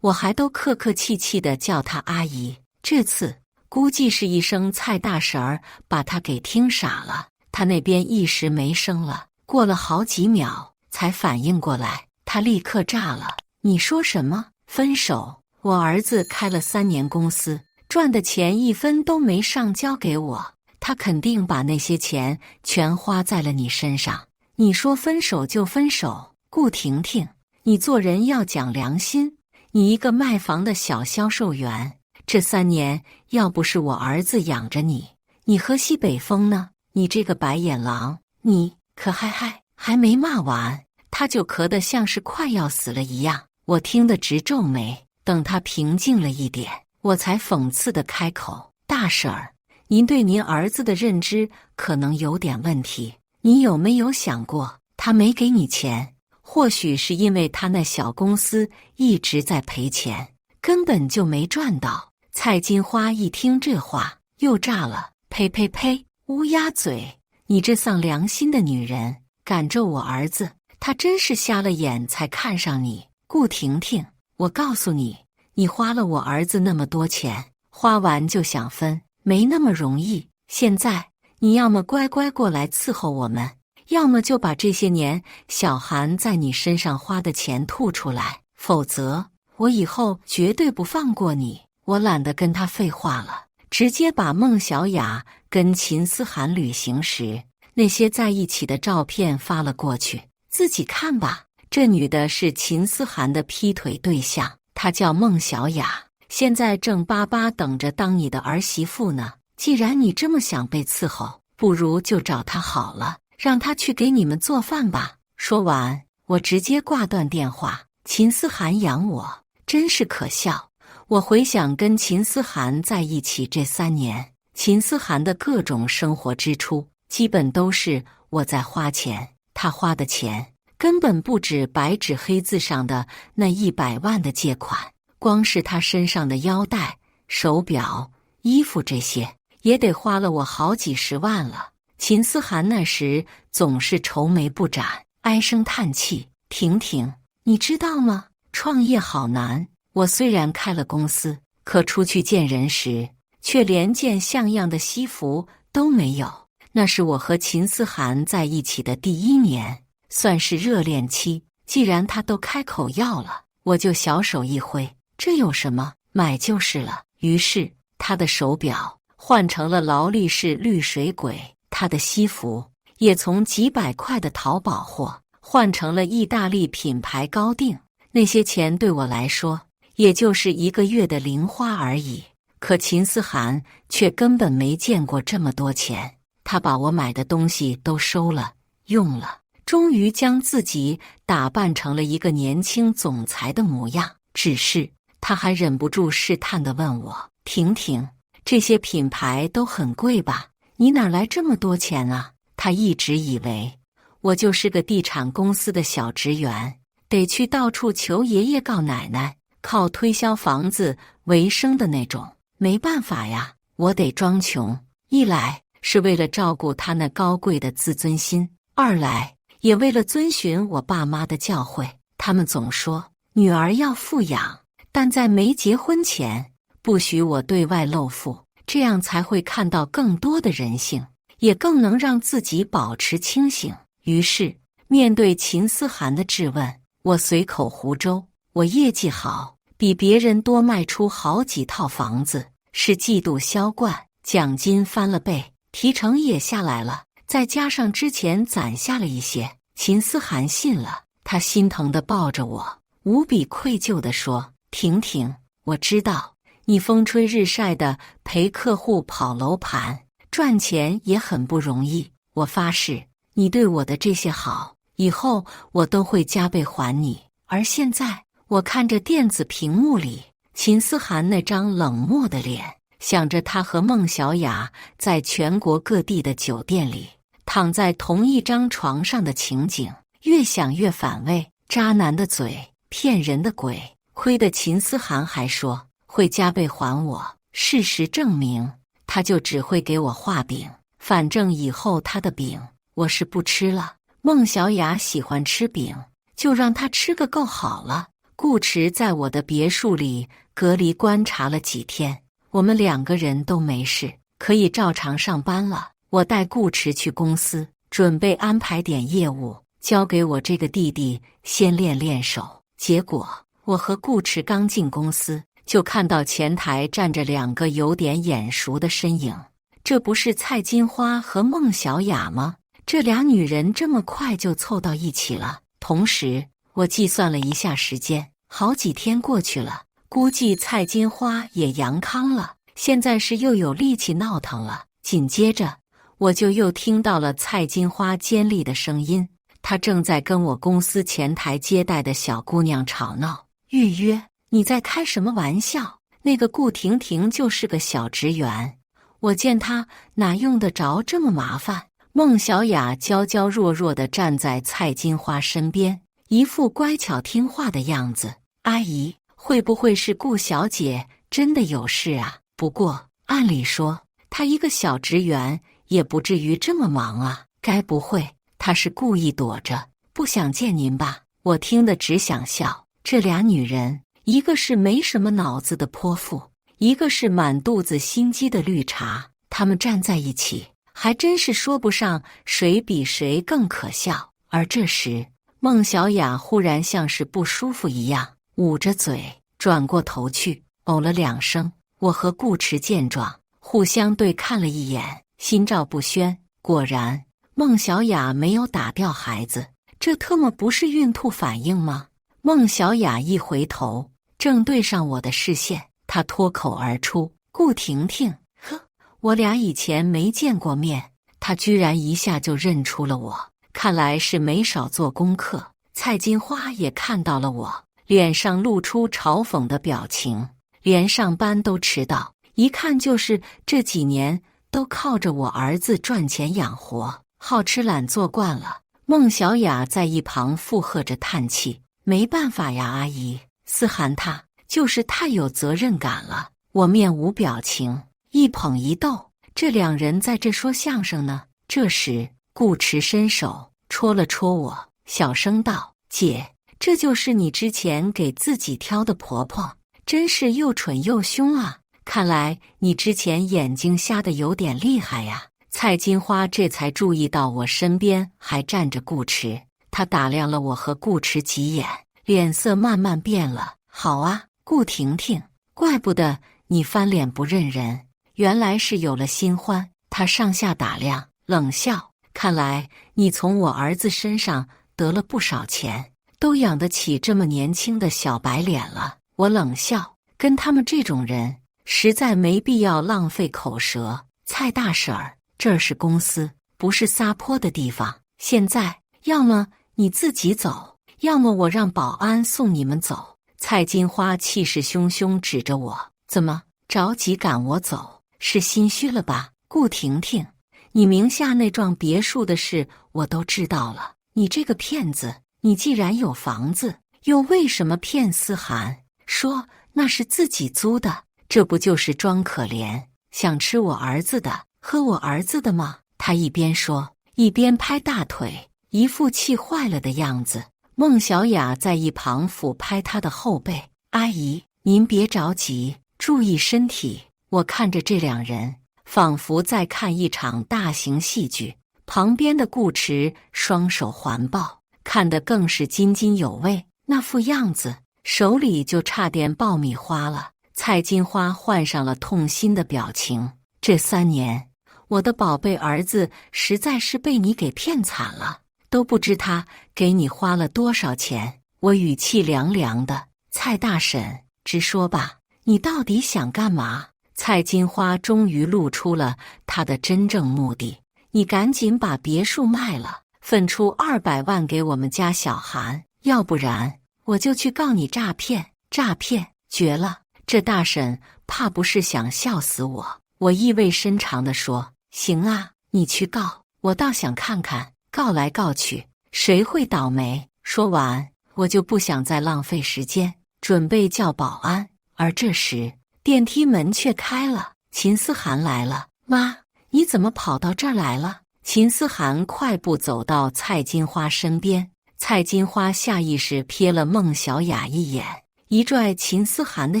我还都客客气气地叫他阿姨，这次估计是一声蔡大婶儿把他给听傻了，他那边一时没声了，过了好几秒才反应过来，他立刻炸了：你说什么？分手？我儿子开了3年公司，赚的钱1分都没上交给我，他肯定把那些钱全花在了你身上。你说分手就分手？顾婷婷，你做人要讲良心，你一个卖房的小销售员，这3年要不是我儿子养着你，你喝西北风呢？你这个白眼狼，你可还没骂完，他就咳得像是快要死了一样。我听得直皱眉，等他平静了一点，我才讽刺地开口：大婶儿，您对您儿子的认知可能有点问题。你有没有想过，他没给你钱，或许是因为他那小公司一直在赔钱，根本就没赚到。蔡金花一听这话，又炸了：呸呸呸，乌鸦嘴！你这丧良心的女人，敢咒我儿子，他真是瞎了眼才看上你。顾婷婷，我告诉你，你花了我儿子那么多钱，花完就想分，没那么容易。现在你要么乖乖过来伺候我们，要么就把这些年小韩在你身上花的钱吐出来，否则我以后绝对不放过你。我懒得跟他废话了，直接把孟小雅跟秦思涵旅行时那些在一起的照片发了过去，自己看吧。这女的是秦思涵的劈腿对象，她叫孟小雅，现在正巴巴等着当你的儿媳妇呢。既然你这么想被伺候，不如就找她好了，让她去给你们做饭吧。说完，我直接挂断电话。秦思涵养我，真是可笑。我回想跟秦思涵在一起这3年，秦思涵的各种生活支出，基本都是我在花钱，她花的钱根本不止白纸黑字上的那100万的借款，光是他身上的腰带、手表、衣服这些，也得花了我好几十万了。秦思涵那时总是愁眉不展，唉声叹气：婷婷，你知道吗？创业好难。我虽然开了公司，可出去见人时，却连件像样的西服都没有。那是我和秦思涵在一起的第1年。算是热恋期，既然他都开口要了，我就小手一挥，这有什么，买就是了。于是他的手表换成了劳力士绿水鬼，他的西服也从几百块的淘宝货换成了意大利品牌高定。那些钱对我来说，也就是1个月的零花而已。可秦思涵却根本没见过这么多钱，他把我买的东西都收了用了，终于将自己打扮成了一个年轻总裁的模样。只是他还忍不住试探地问我：婷婷，这些品牌都很贵吧？你哪来这么多钱啊？他一直以为我就是个地产公司的小职员，得去到处求爷爷告奶奶，靠推销房子为生的那种。没办法呀，我得装穷。一来是为了照顾他那高贵的自尊心，二来也为了遵循我爸妈的教诲。他们总说女儿要富养，但在没结婚前不许我对外露富，这样才会看到更多的人性，也更能让自己保持清醒。于是面对秦思涵的质问，我随口胡诌：我业绩好，比别人多卖出好几套房子，是季度销冠，奖金翻了倍，提成也下来了，再加上之前攒下了一些。秦思涵信了，他心疼地抱着我，无比愧疚地说：婷婷，我知道你风吹日晒的陪客户跑楼盘，赚钱也很不容易。我发誓，你对我的这些好，以后我都会加倍还你。而现在，我看着电子屏幕里秦思涵那张冷漠的脸，想着他和孟小雅在全国各地的酒店里躺在同一张床上的情景，越想越反胃。渣男的嘴，骗人的鬼，亏得秦思涵还说会加倍还我。事实证明，他就只会给我画饼，反正以后他的饼我是不吃了。孟小雅喜欢吃饼，就让她吃个够好了。顾池在我的别墅里隔离观察了几天，我们2个人都没事，可以照常上班了。我带顾池去公司，准备安排点业务，交给我这个弟弟先练练手。结果我和顾池刚进公司，就看到前台站着2个有点眼熟的身影。这不是蔡金花和孟小雅吗？这俩女人这么快就凑到一起了。同时我计算了一下时间，好几天过去了，估计蔡金花也阳康了，现在是又有力气闹腾了。紧接着，我就又听到了蔡金花尖利的声音，她正在跟我公司前台接待的小姑娘吵闹。预约？你在开什么玩笑？那个顾婷婷就是个小职员，我见她哪用得着这么麻烦？孟小雅娇娇弱弱地站在蔡金花身边，一副乖巧听话的样子。阿姨，会不会是顾小姐真的有事啊？不过按理说，她一个小职员也不至于这么忙啊。该不会她是故意躲着，不想见您吧？我听得只想笑。这俩女人，一个是没什么脑子的泼妇，一个是满肚子心机的绿茶，她们站在一起，还真是说不上谁比谁更可笑。而这时，孟小雅忽然像是不舒服一样，捂着嘴，转过头去，哦了两声。我和顾池见状，互相对看了一眼，心照不宣。果然，孟小雅没有打掉孩子，这特么不是孕吐反应吗？孟小雅一回头，正对上我的视线，她脱口而出：“顾婷婷。”呵，我俩以前没见过面，她居然一下就认出了我，看来是没少做功课。蔡金花也看到了我，脸上露出嘲讽的表情，连上班都迟到，一看就是这几年都靠着我儿子赚钱养活，好吃懒做惯了。孟小雅在一旁附和着叹气：“没办法呀，阿姨，思涵她就是太有责任感了。”我面无表情，一捧一逗，这两人在这说相声呢。这时，顾池伸手戳了戳我，小声道：“姐，这就是你之前给自己挑的婆婆，真是又蠢又凶啊！看来你之前眼睛瞎得有点厉害呀。”蔡金花这才注意到我身边还站着顾池，她打量了我和顾池几眼，脸色慢慢变了。“好啊，顾婷婷，怪不得你翻脸不认人，原来是有了新欢。”她上下打量，冷笑：“看来你从我儿子身上得了不少钱，都养得起这么年轻的小白脸了。”我冷笑：“跟他们这种人，实在没必要浪费口舌。蔡大婶儿，这儿是公司，不是撒泼的地方。现在，要么你自己走，要么我让保安送你们走。”蔡金花气势汹汹指着我：“怎么着急赶我走？是心虚了吧？顾婷婷，你名下那幢别墅的事我都知道了。你这个骗子，你既然有房子，又为什么骗思涵，说那是自己租的？这不就是装可怜，想吃我儿子的，喝我儿子的吗？”他一边说，一边拍大腿，一副气坏了的样子。孟小雅在一旁抚拍他的后背：“阿姨，您别着急，注意身体。”我看着这两人，仿佛在看一场大型戏剧。旁边的顾池双手环抱，看得更是津津有味，那副样子，手里就差点爆米花了。蔡金花换上了痛心的表情：“这3年，我的宝贝儿子实在是被你给骗惨了，都不知他给你花了多少钱。”我语气凉凉的：“蔡大婶，直说吧，你到底想干嘛？”蔡金花终于露出了她的真正目的：“你赶紧把别墅卖了，分出200万给我们家小韩，要不然我就去告你诈骗！诈骗，绝了！这大婶怕不是想笑死我。”我意味深长地说：“行啊，你去告，我倒想看看，告来告去，谁会倒霉。”说完，我就不想再浪费时间，准备叫保安。而这时，电梯门却开了，秦思涵来了。“妈，你怎么跑到这儿来了？”秦思涵快步走到蔡金花身边，蔡金花下意识瞥了孟小雅一眼，一拽秦思涵的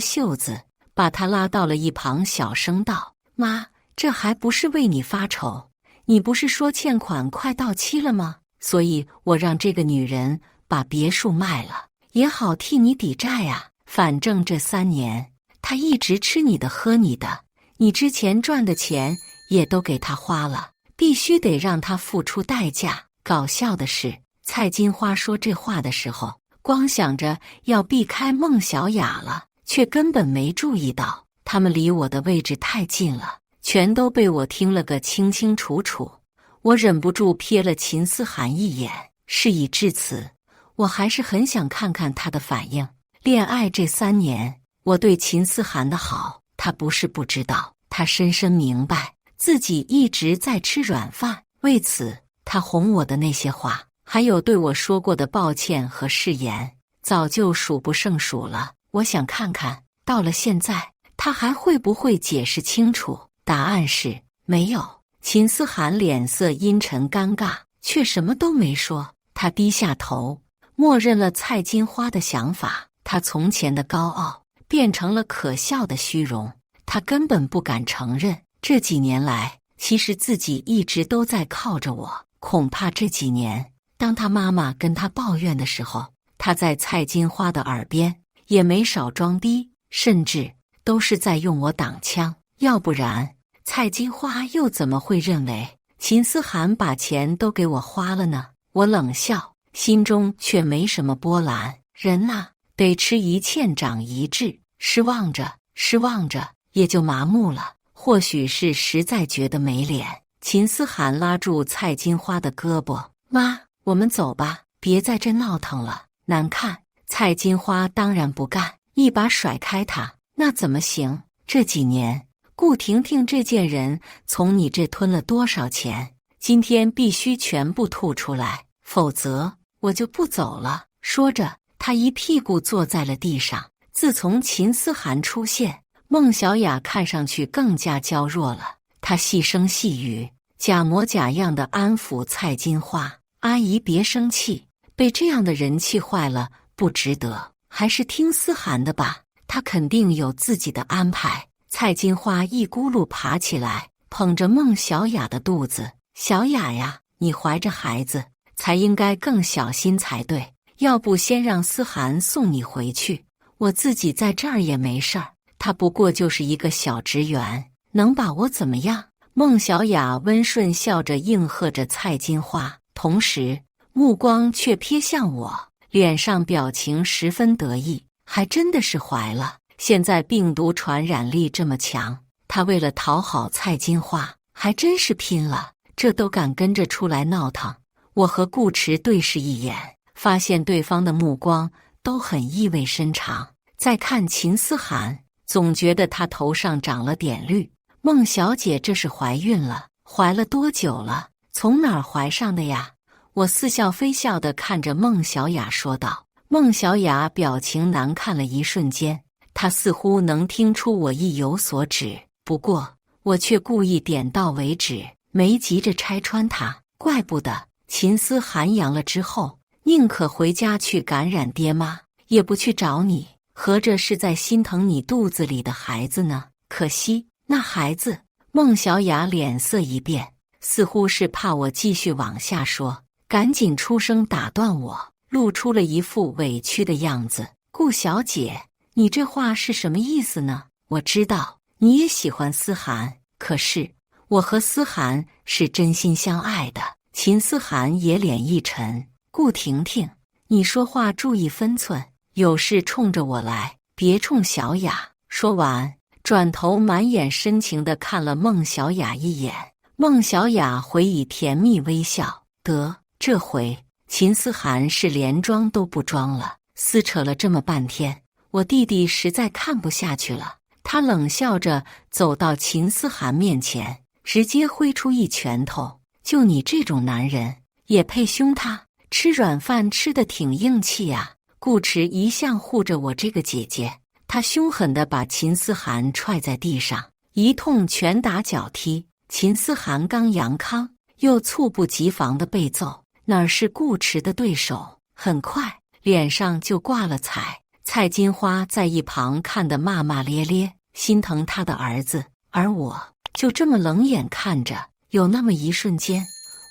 袖子，把她拉到了一旁，小声道：“妈，这还不是为你发愁？你不是说欠款快到期了吗？所以我让这个女人把别墅卖了，也好替你抵债呀。反正这3年，她一直吃你的喝你的，你之前赚的钱也都给她花了，必须得让她付出代价。”搞笑的是，蔡金花说这话的时候，光想着要避开孟小雅了，却根本没注意到他们离我的位置太近了，全都被我听了个清清楚楚。我忍不住瞥了秦思涵一眼。事已至此，我还是很想看看他的反应。恋爱这3年，我对秦思涵的好，他不是不知道，他深深明白自己一直在吃软饭。为此，他哄我的那些话，还有对我说过的抱歉和誓言，早就数不胜数了。我想看看，到了现在，他还会不会解释清楚？答案是没有。秦思涵脸色阴沉尴尬，却什么都没说。他低下头，默认了蔡金花的想法。他从前的高傲变成了可笑的虚荣。他根本不敢承认，这几年来，其实自己一直都在靠着我。恐怕这几年，当他妈妈跟他抱怨的时候，他在蔡金花的耳边也没少装逼，甚至都是在用我挡枪。要不然，蔡金花又怎么会认为秦思涵把钱都给我花了呢？我冷笑，心中却没什么波澜。人呐，得吃一堑长一智，失望着，失望着，也就麻木了。或许是实在觉得没脸，秦思涵拉住蔡金花的胳膊：“妈，我们走吧，别在这闹腾了，难看。”蔡金花当然不干，一把甩开他：“那怎么行？这几年顾婷婷这贱人从你这吞了多少钱？今天必须全部吐出来，否则我就不走了。”说着，他一屁股坐在了地上。自从秦思涵出现，孟小雅看上去更加娇弱了。她细声细语，假模假样的安抚蔡金花：“阿姨别生气，被这样的人气坏了，不值得。还是听思涵的吧，她肯定有自己的安排。”蔡金花一咕噜爬起来，捧着孟小雅的肚子：“小雅呀，你怀着孩子，才应该更小心才对。要不先让思涵送你回去，我自己在这儿也没事儿。他不过就是一个小职员，能把我怎么样？”孟小雅温顺笑着应和着蔡金花，同时目光却瞥向我，脸上表情十分得意。还真的是怀了。现在病毒传染力这么强，她为了讨好蔡金花，还真是拼了，这都敢跟着出来闹腾。我和顾池对视一眼，发现对方的目光都很意味深长。再看秦思涵，总觉得她头上长了点绿。孟小姐这是怀孕了？怀了多久了？从哪儿怀上的呀？我似笑非笑地看着孟小雅说道。孟小雅表情难看了一瞬间，她似乎能听出我意有所指，不过我却故意点到为止，没急着拆穿她。怪不得秦思涵阳了之后，宁可回家去感染爹妈，也不去找你，合着是在心疼你肚子里的孩子呢。可惜那孩子……孟小雅脸色一变，似乎是怕我继续往下说，赶紧出声打断我，露出了一副委屈的样子：“顾小姐，你这话是什么意思呢？我知道你也喜欢思涵，可是我和思涵是真心相爱的。”秦思涵也脸一沉：“顾婷婷，你说话注意分寸，有事冲着我来，别冲小雅。”说完，转头满眼深情地看了孟小雅一眼。孟小雅回以甜蜜微笑。得，这回秦思涵是连装都不装了。撕扯了这么半天，我弟弟实在看不下去了。他冷笑着走到秦思涵面前，直接挥出一拳头：“就你这种男人，也配凶他？吃软饭吃得挺硬气呀！”顾池一向护着我这个姐姐，他凶狠地把秦思涵踹在地上，一通拳打脚踢。秦思涵刚阳康，又猝不及防地被揍，哪是顾池的对手？很快脸上就挂了彩。蔡金花在一旁看得骂骂咧咧，心疼他的儿子，而我就这么冷眼看着。有那么一瞬间，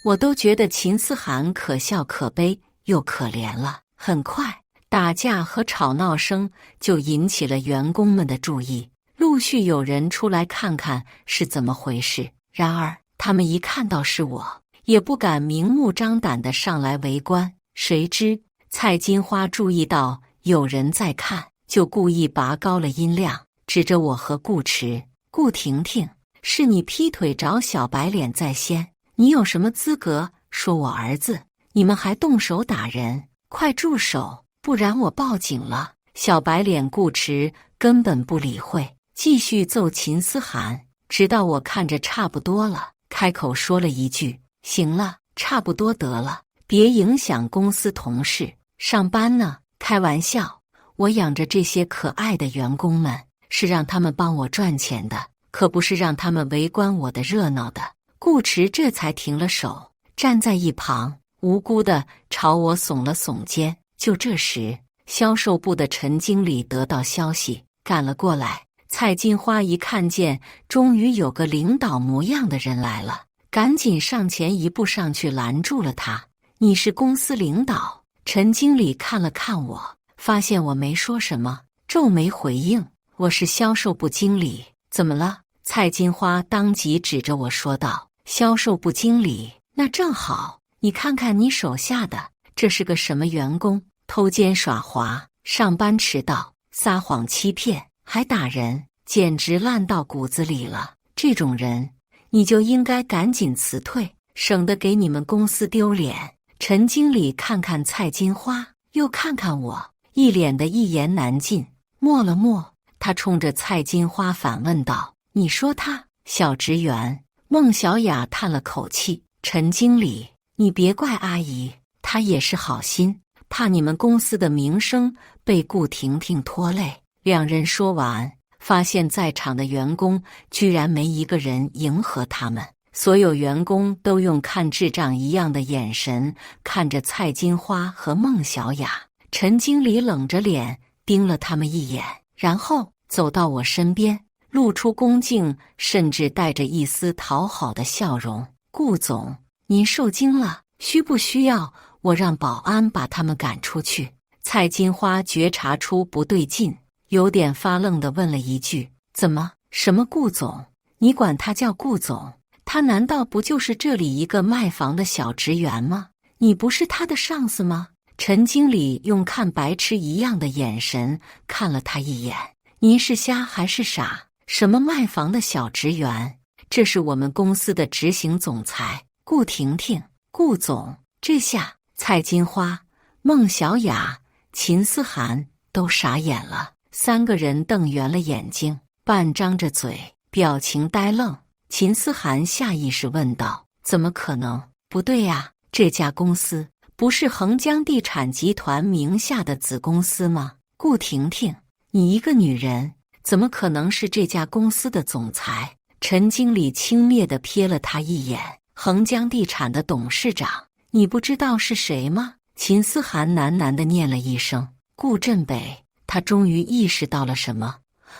我都觉得秦思涵可笑可悲又可怜了。很快，打架和吵闹声就引起了员工们的注意，陆续有人出来看看是怎么回事。然而他们一看到是我，也不敢明目张胆地上来围观。谁知蔡金花注意到有人在看，就故意拔高了音量，指着我和顾池：“顾婷婷，是你劈腿找小白脸在先，你有什么资格说我儿子？你们还动手打人，快住手，不然我报警了！小白脸顾迟根本不理会，继续揍秦思涵，直到我看着差不多了，开口说了一句：行了，差不多得了，别影响公司同事上班呢。开玩笑，我养着这些可爱的员工们，是让他们帮我赚钱的，可不是让他们围观我的热闹的。顾迟这才停了手，站在一旁，无辜地朝我耸了耸肩。就这时，销售部的陈经理得到消息，赶了过来。蔡金花一看见终于有个领导模样的人来了，赶紧上前一步上去拦住了他。你是公司领导？陈经理看了看我，发现我没说什么，皱眉回应：我是销售部经理。怎么了？蔡金花当即指着我说道：销售部经理？那正好，你看看你手下的，这是个什么员工？偷奸耍滑，上班迟到，撒谎欺骗，还打人，简直烂到骨子里了。这种人，你就应该赶紧辞退，省得给你们公司丢脸。陈经理看看蔡金花，又看看我，一脸的一言难尽。默了默，他冲着蔡金花反问道：你说他？小职员孟小雅叹了口气：陈经理，你别怪阿姨，她也是好心，怕你们公司的名声被顾婷婷拖累。两人说完，发现在场的员工居然没一个人迎合他们，所有员工都用看智障一样的眼神看着蔡金花和孟小雅。陈经理冷着脸盯了他们一眼，然后走到我身边，露出恭敬甚至带着一丝讨好的笑容：顾总，您受惊了，需不需要我让保安把他们赶出去？蔡金花觉察出不对劲，有点发愣地问了一句：怎么？什么顾总？你管他叫顾总？他难道不就是这里一个卖房的小职员吗？你不是他的上司吗？陈经理用看白痴一样的眼神看了他一眼：您是瞎还是傻？什么卖房的小职员？这是我们公司的执行总裁顾婷婷。顾总，这下蔡金花、孟小雅、秦思涵都傻眼了，三个人瞪圆了眼睛，半张着嘴，表情呆愣。秦思涵下意识问道：怎么可能？不对呀，这家公司不是恒江地产集团名下的子公司吗？顾婷婷，你一个女人，怎么可能是这家公司的总裁？陈经理轻蔑地瞥了他一眼：恒江地产的董事长，你不知道是谁吗？秦思涵喃喃地念了一声：顾振北。他终于意识到了什么，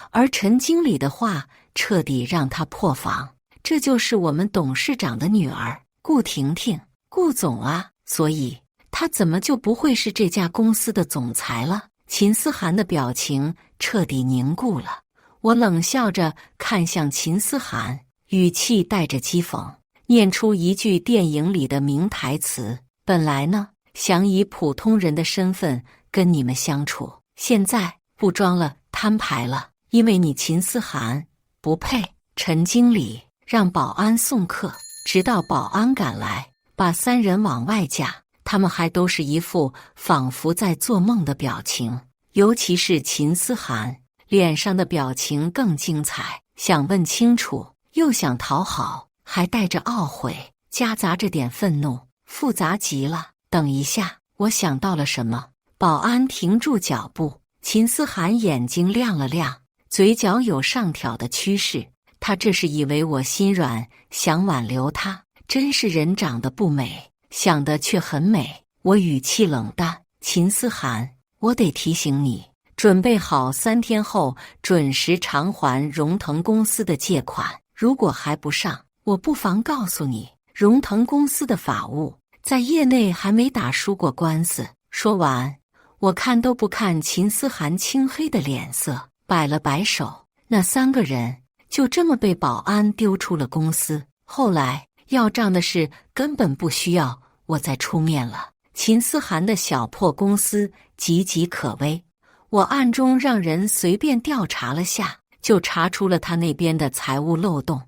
而陈经理的话彻底让他破防。这就是我们董事长的女儿顾婷婷，顾总啊，所以她怎么就不会是这家公司的总裁了？秦思涵的表情彻底凝固了。我冷笑着看向秦思涵，语气带着讥讽，念出一句电影里的名台词：本来呢，想以普通人的身份跟你们相处，现在不装了，摊牌了，因为你秦思涵不配。陈经理让保安送客，直到保安赶来，把三人往外架，他们还都是一副仿佛在做梦的表情。尤其是秦思涵，脸上的表情更精彩，想问清楚，又想讨好，还带着懊悔，夹杂着点愤怒，复杂极了。等一下，我想到了什么。保安停住脚步，秦思涵眼睛亮了亮，嘴角有上挑的趋势。他这是以为我心软，想挽留他，真是人长得不美，想的却很美。我语气冷淡：秦思涵，我得提醒你，准备好3天后准时偿还荣腾公司的借款，如果还不上，我不妨告诉你，荣腾公司的法务在业内还没打输过官司。说完，我看都不看秦思涵青黑的脸色，摆了摆手。那3个人就这么被保安丢出了公司。后来要账的事根本不需要我再出面了。秦思涵的小破公司岌岌可危，我暗中让人随便调查了下，就查出了他那边的财务漏洞。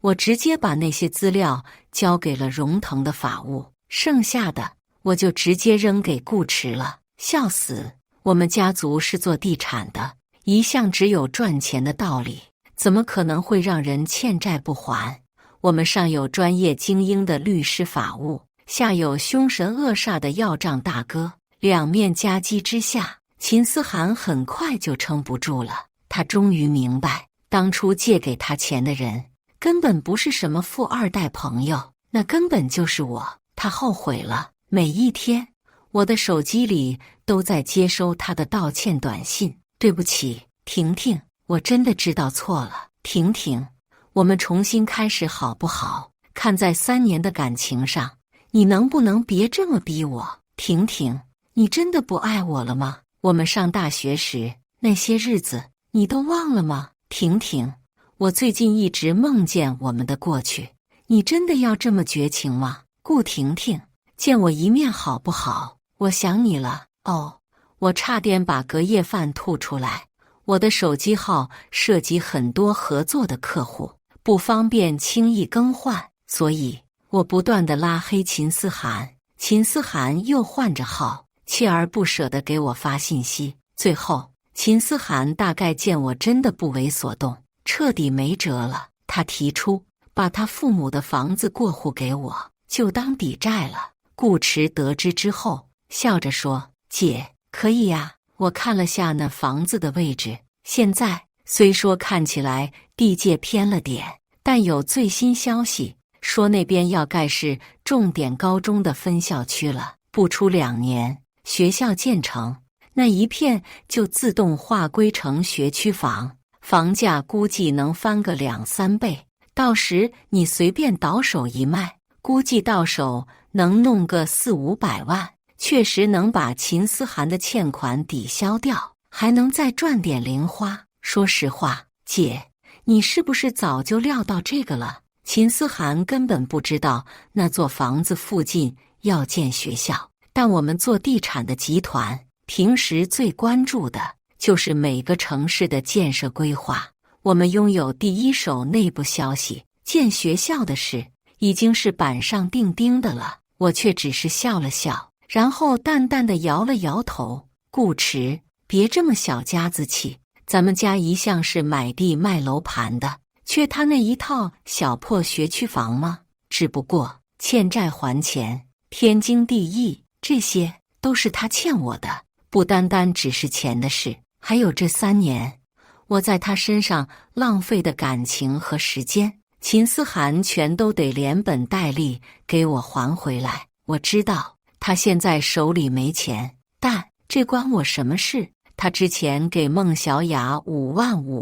我直接把那些资料交给了荣腾的法务，剩下的我就直接扔给顾池了。笑死！我们家族是做地产的，一向只有赚钱的道理，怎么可能会让人欠债不还？我们上有专业精英的律师法务，下有凶神恶煞的要账大哥，两面夹击之下，秦思涵很快就撑不住了。他终于明白，当初借给他钱的人根本不是什么富二代朋友，那根本就是我。他后悔了，每一天我的手机里都在接收他的道歉短信。对不起，婷婷，我真的知道错了。婷婷，我们重新开始好不好？看在3年的感情上，你能不能别这么逼我？婷婷，你真的不爱我了吗？我们上大学时那些日子，你都忘了吗？婷婷，我最近一直梦见我们的过去，你真的要这么绝情吗？顾婷婷，见我一面好不好？我想你了。哦，我差点把隔夜饭吐出来。我的手机号涉及很多合作的客户，不方便轻易更换，所以我不断地拉黑秦思涵。秦思涵又换着号，锲而不舍地给我发信息。最后，秦思涵大概见我真的不为所动，彻底没辙了。他提出把他父母的房子过户给我，就当抵债了。顾池得知之后，笑着说：“姐，可以呀。我看了下那房子的位置，现在虽说看起来地界偏了点，但有最新消息说那边要盖是重点高中的分校区了，不出2年，学校建成，那一片就自动划归成学区房，房价估计能翻个2、3倍。到时你随便倒手一卖，估计到手能弄个4、500万。”确实能把秦思涵的欠款抵消掉，还能再赚点零花。说实话，姐，你是不是早就料到这个了？秦思涵根本不知道那座房子附近要建学校，但我们做地产的集团平时最关注的就是每个城市的建设规划。我们拥有第一手内部消息，建学校的事已经是板上钉钉的了。我却只是笑了笑，然后淡淡的摇了摇头。顾池，别这么小家子气，咱们家一向是买地卖楼盘的，缺他那一套小破学区房吗？只不过欠债还钱，天经地义，这些都是他欠我的，不单单只是钱的事，还有这3年我在他身上浪费的感情和时间，秦思涵全都得连本带利给我还回来。我知道他现在手里没钱，但这关我什么事？他之前给孟小雅5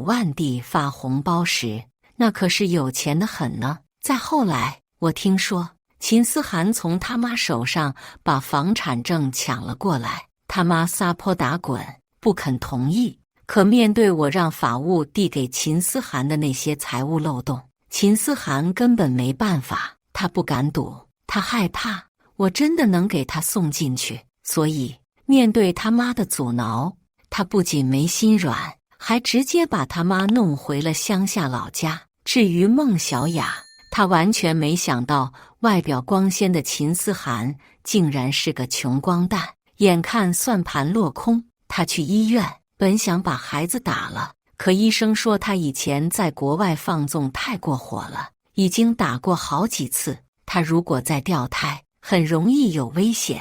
万地发红包时，那可是有钱的很呢。再后来，我听说秦思涵从他妈手上把房产证抢了过来，他妈撒泼打滚，不肯同意。可面对我让法务递给秦思涵的那些财务漏洞，秦思涵根本没办法，他不敢赌，他害怕我真的能给他送进去，所以面对他妈的阻挠，他不仅没心软，还直接把他妈弄回了乡下老家。至于孟小雅，他完全没想到外表光鲜的秦思涵竟然是个穷光蛋。眼看算盘落空，他去医院，本想把孩子打了，可医生说他以前在国外放纵太过火了，已经打过好几次，他如果再掉胎，很容易有危险，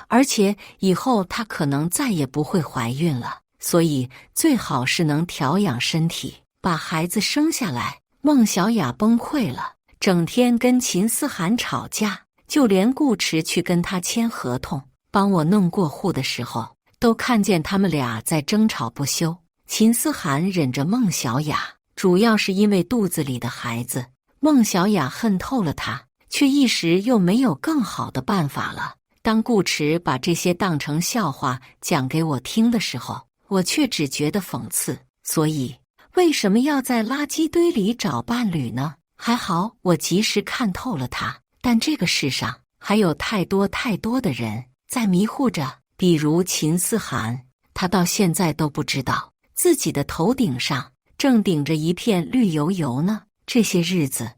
而且以后她可能再也不会怀孕了，所以最好是能调养身体，把孩子生下来。孟小雅崩溃了，整天跟秦思涵吵架，就连顾池去跟他签合同帮我弄过户的时候，都看见他们俩在争吵不休。秦思涵忍着孟小雅，主要是因为肚子里的孩子。孟小雅恨透了他，却一时又没有更好的办法了。当顾池把这些当成笑话讲给我听的时候，我却只觉得讽刺。所以为什么要在垃圾堆里找伴侣呢？还好我及时看透了他，但这个世上还有太多太多的人在迷糊着，比如秦思涵，他到现在都不知道自己的头顶上正顶着一片绿油油呢。这些日子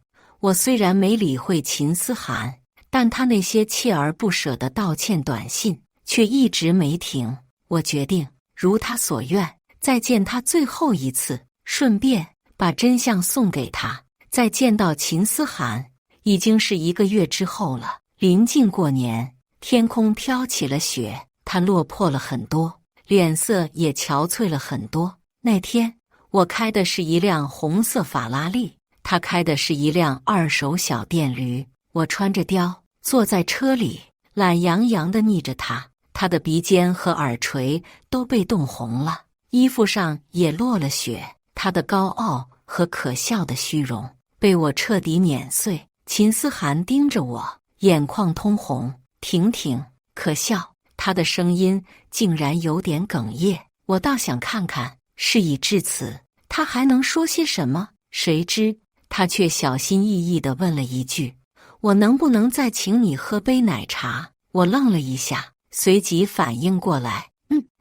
我虽然没理会秦思涵，但他那些锲而不舍的道歉短信却一直没停。我决定如他所愿，再见他最后一次，顺便把真相送给他。再见到秦思涵，已经是1个月之后了。临近过年，天空飘起了雪，他落魄了很多，脸色也憔悴了很多。那天，我开的是一辆红色法拉利，他开的是一辆2手小电驴。我穿着貂，坐在车里，懒洋洋地睨着他。他的鼻尖和耳垂都被冻红了，衣服上也落了雪。他的高傲和可笑的虚荣被我彻底碾碎。秦思涵盯着我，眼眶通红。婷婷，可笑。他的声音竟然有点哽咽。我倒想看看，事已至此，他还能说些什么？谁知他却小心翼翼地问了一句：“我能不能再请你喝杯奶茶？”我愣了一下，随即反应过来，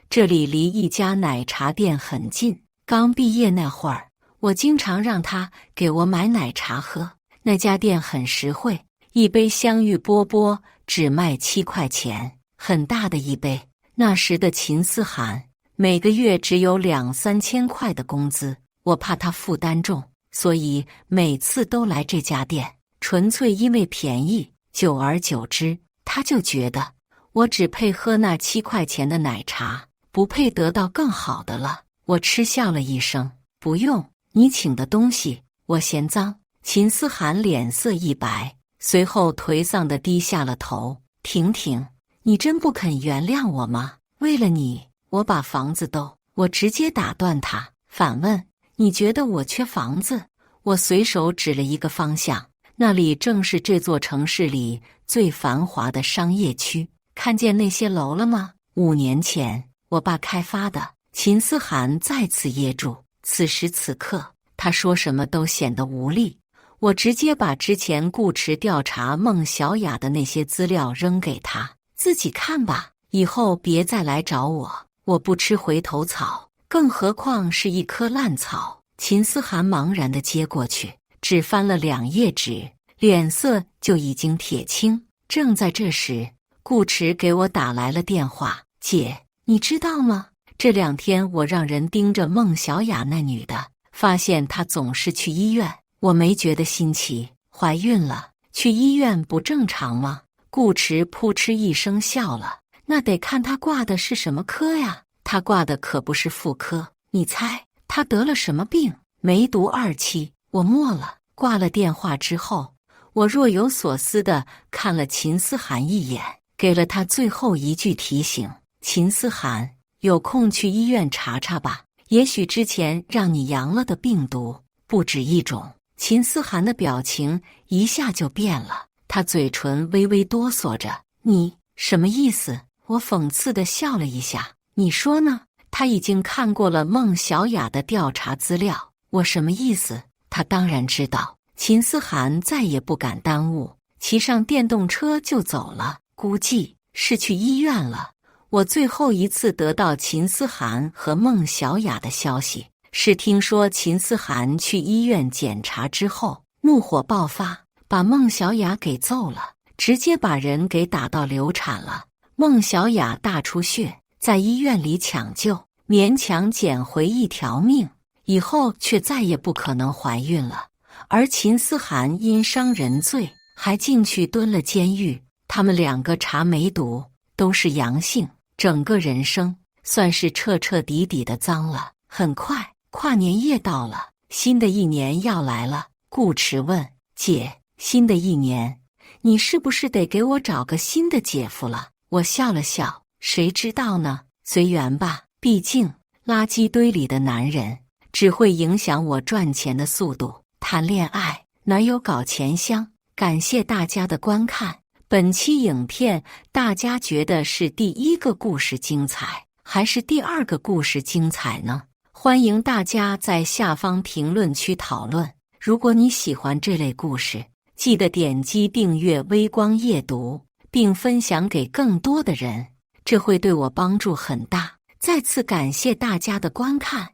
这里离一家奶茶店很近。刚毕业那会儿，我经常让他给我买奶茶喝。那家店很实惠，一杯香芋饽饽只卖7块钱，很大的一杯。那时的秦思涵每个月只有2-3千块的工资，我怕他负担重，所以每次都来这家店，纯粹因为便宜。久而久之，他就觉得我只配喝那7块钱的奶茶，不配得到更好的了。我嗤笑了一声：“不用，你请的东西我嫌脏。”秦思涵脸色一白，随后颓丧地低下了头。婷婷，你真不肯原谅我吗？为了你，我把房子都……我直接打断他，反问：你觉得我缺房子？我随手指了一个方向，那里正是这座城市里最繁华的商业区。看见那些楼了吗？5年前我爸开发的。秦思涵再次噎住，此时此刻他说什么都显得无力。我直接把之前顾池调查孟小雅的那些资料扔给他，自己看吧，以后别再来找我，我不吃回头草，更何况是一棵烂草。秦思涵茫然地接过去，只翻了2页纸，脸色就已经铁青。正在这时，顾池给我打来了电话：姐，你知道吗？这2天我让人盯着孟小雅那女的，发现她总是去医院。我没觉得新奇，怀孕了，去医院不正常吗？顾池扑哧一声笑了：那得看她挂的是什么科呀，她挂的可不是妇科。你猜她得了什么病？梅毒2期。我默了。挂了电话之后，我若有所思地看了秦思涵一眼，给了他最后一句提醒：秦思涵，有空去医院查查吧，也许之前让你阳了的病毒不止一种。秦思涵的表情一下就变了，他嘴唇微微哆嗦着：你什么意思？我讽刺地笑了一下：你说呢？他已经看过了孟小雅的调查资料，我什么意思？他当然知道。秦思涵再也不敢耽误，骑上电动车就走了，估计是去医院了。我最后一次得到秦思涵和孟小雅的消息，是听说秦思涵去医院检查之后，怒火爆发，把孟小雅给揍了，直接把人给打到流产了。孟小雅大出血，在医院里抢救，勉强捡回1条命，以后却再也不可能怀孕了。而秦思涵因伤人罪还进去蹲了监狱，他们2个查梅毒都是阳性，整个人生算是彻彻底底的脏了。很快跨年夜到了，新的一年要来了。顾池问：姐，新的一年你是不是得给我找个新的姐夫了？我笑了笑：谁知道呢，随缘吧，毕竟垃圾堆里的男人只会影响我赚钱的速度。谈恋爱哪有搞钱香？感谢大家的观看。本期影片大家觉得是第1个故事精彩，还是第2个故事精彩呢？欢迎大家在下方评论区讨论。如果你喜欢这类故事，记得点击订阅微光夜读，并分享给更多的人，这会对我帮助很大。再次感谢大家的观看。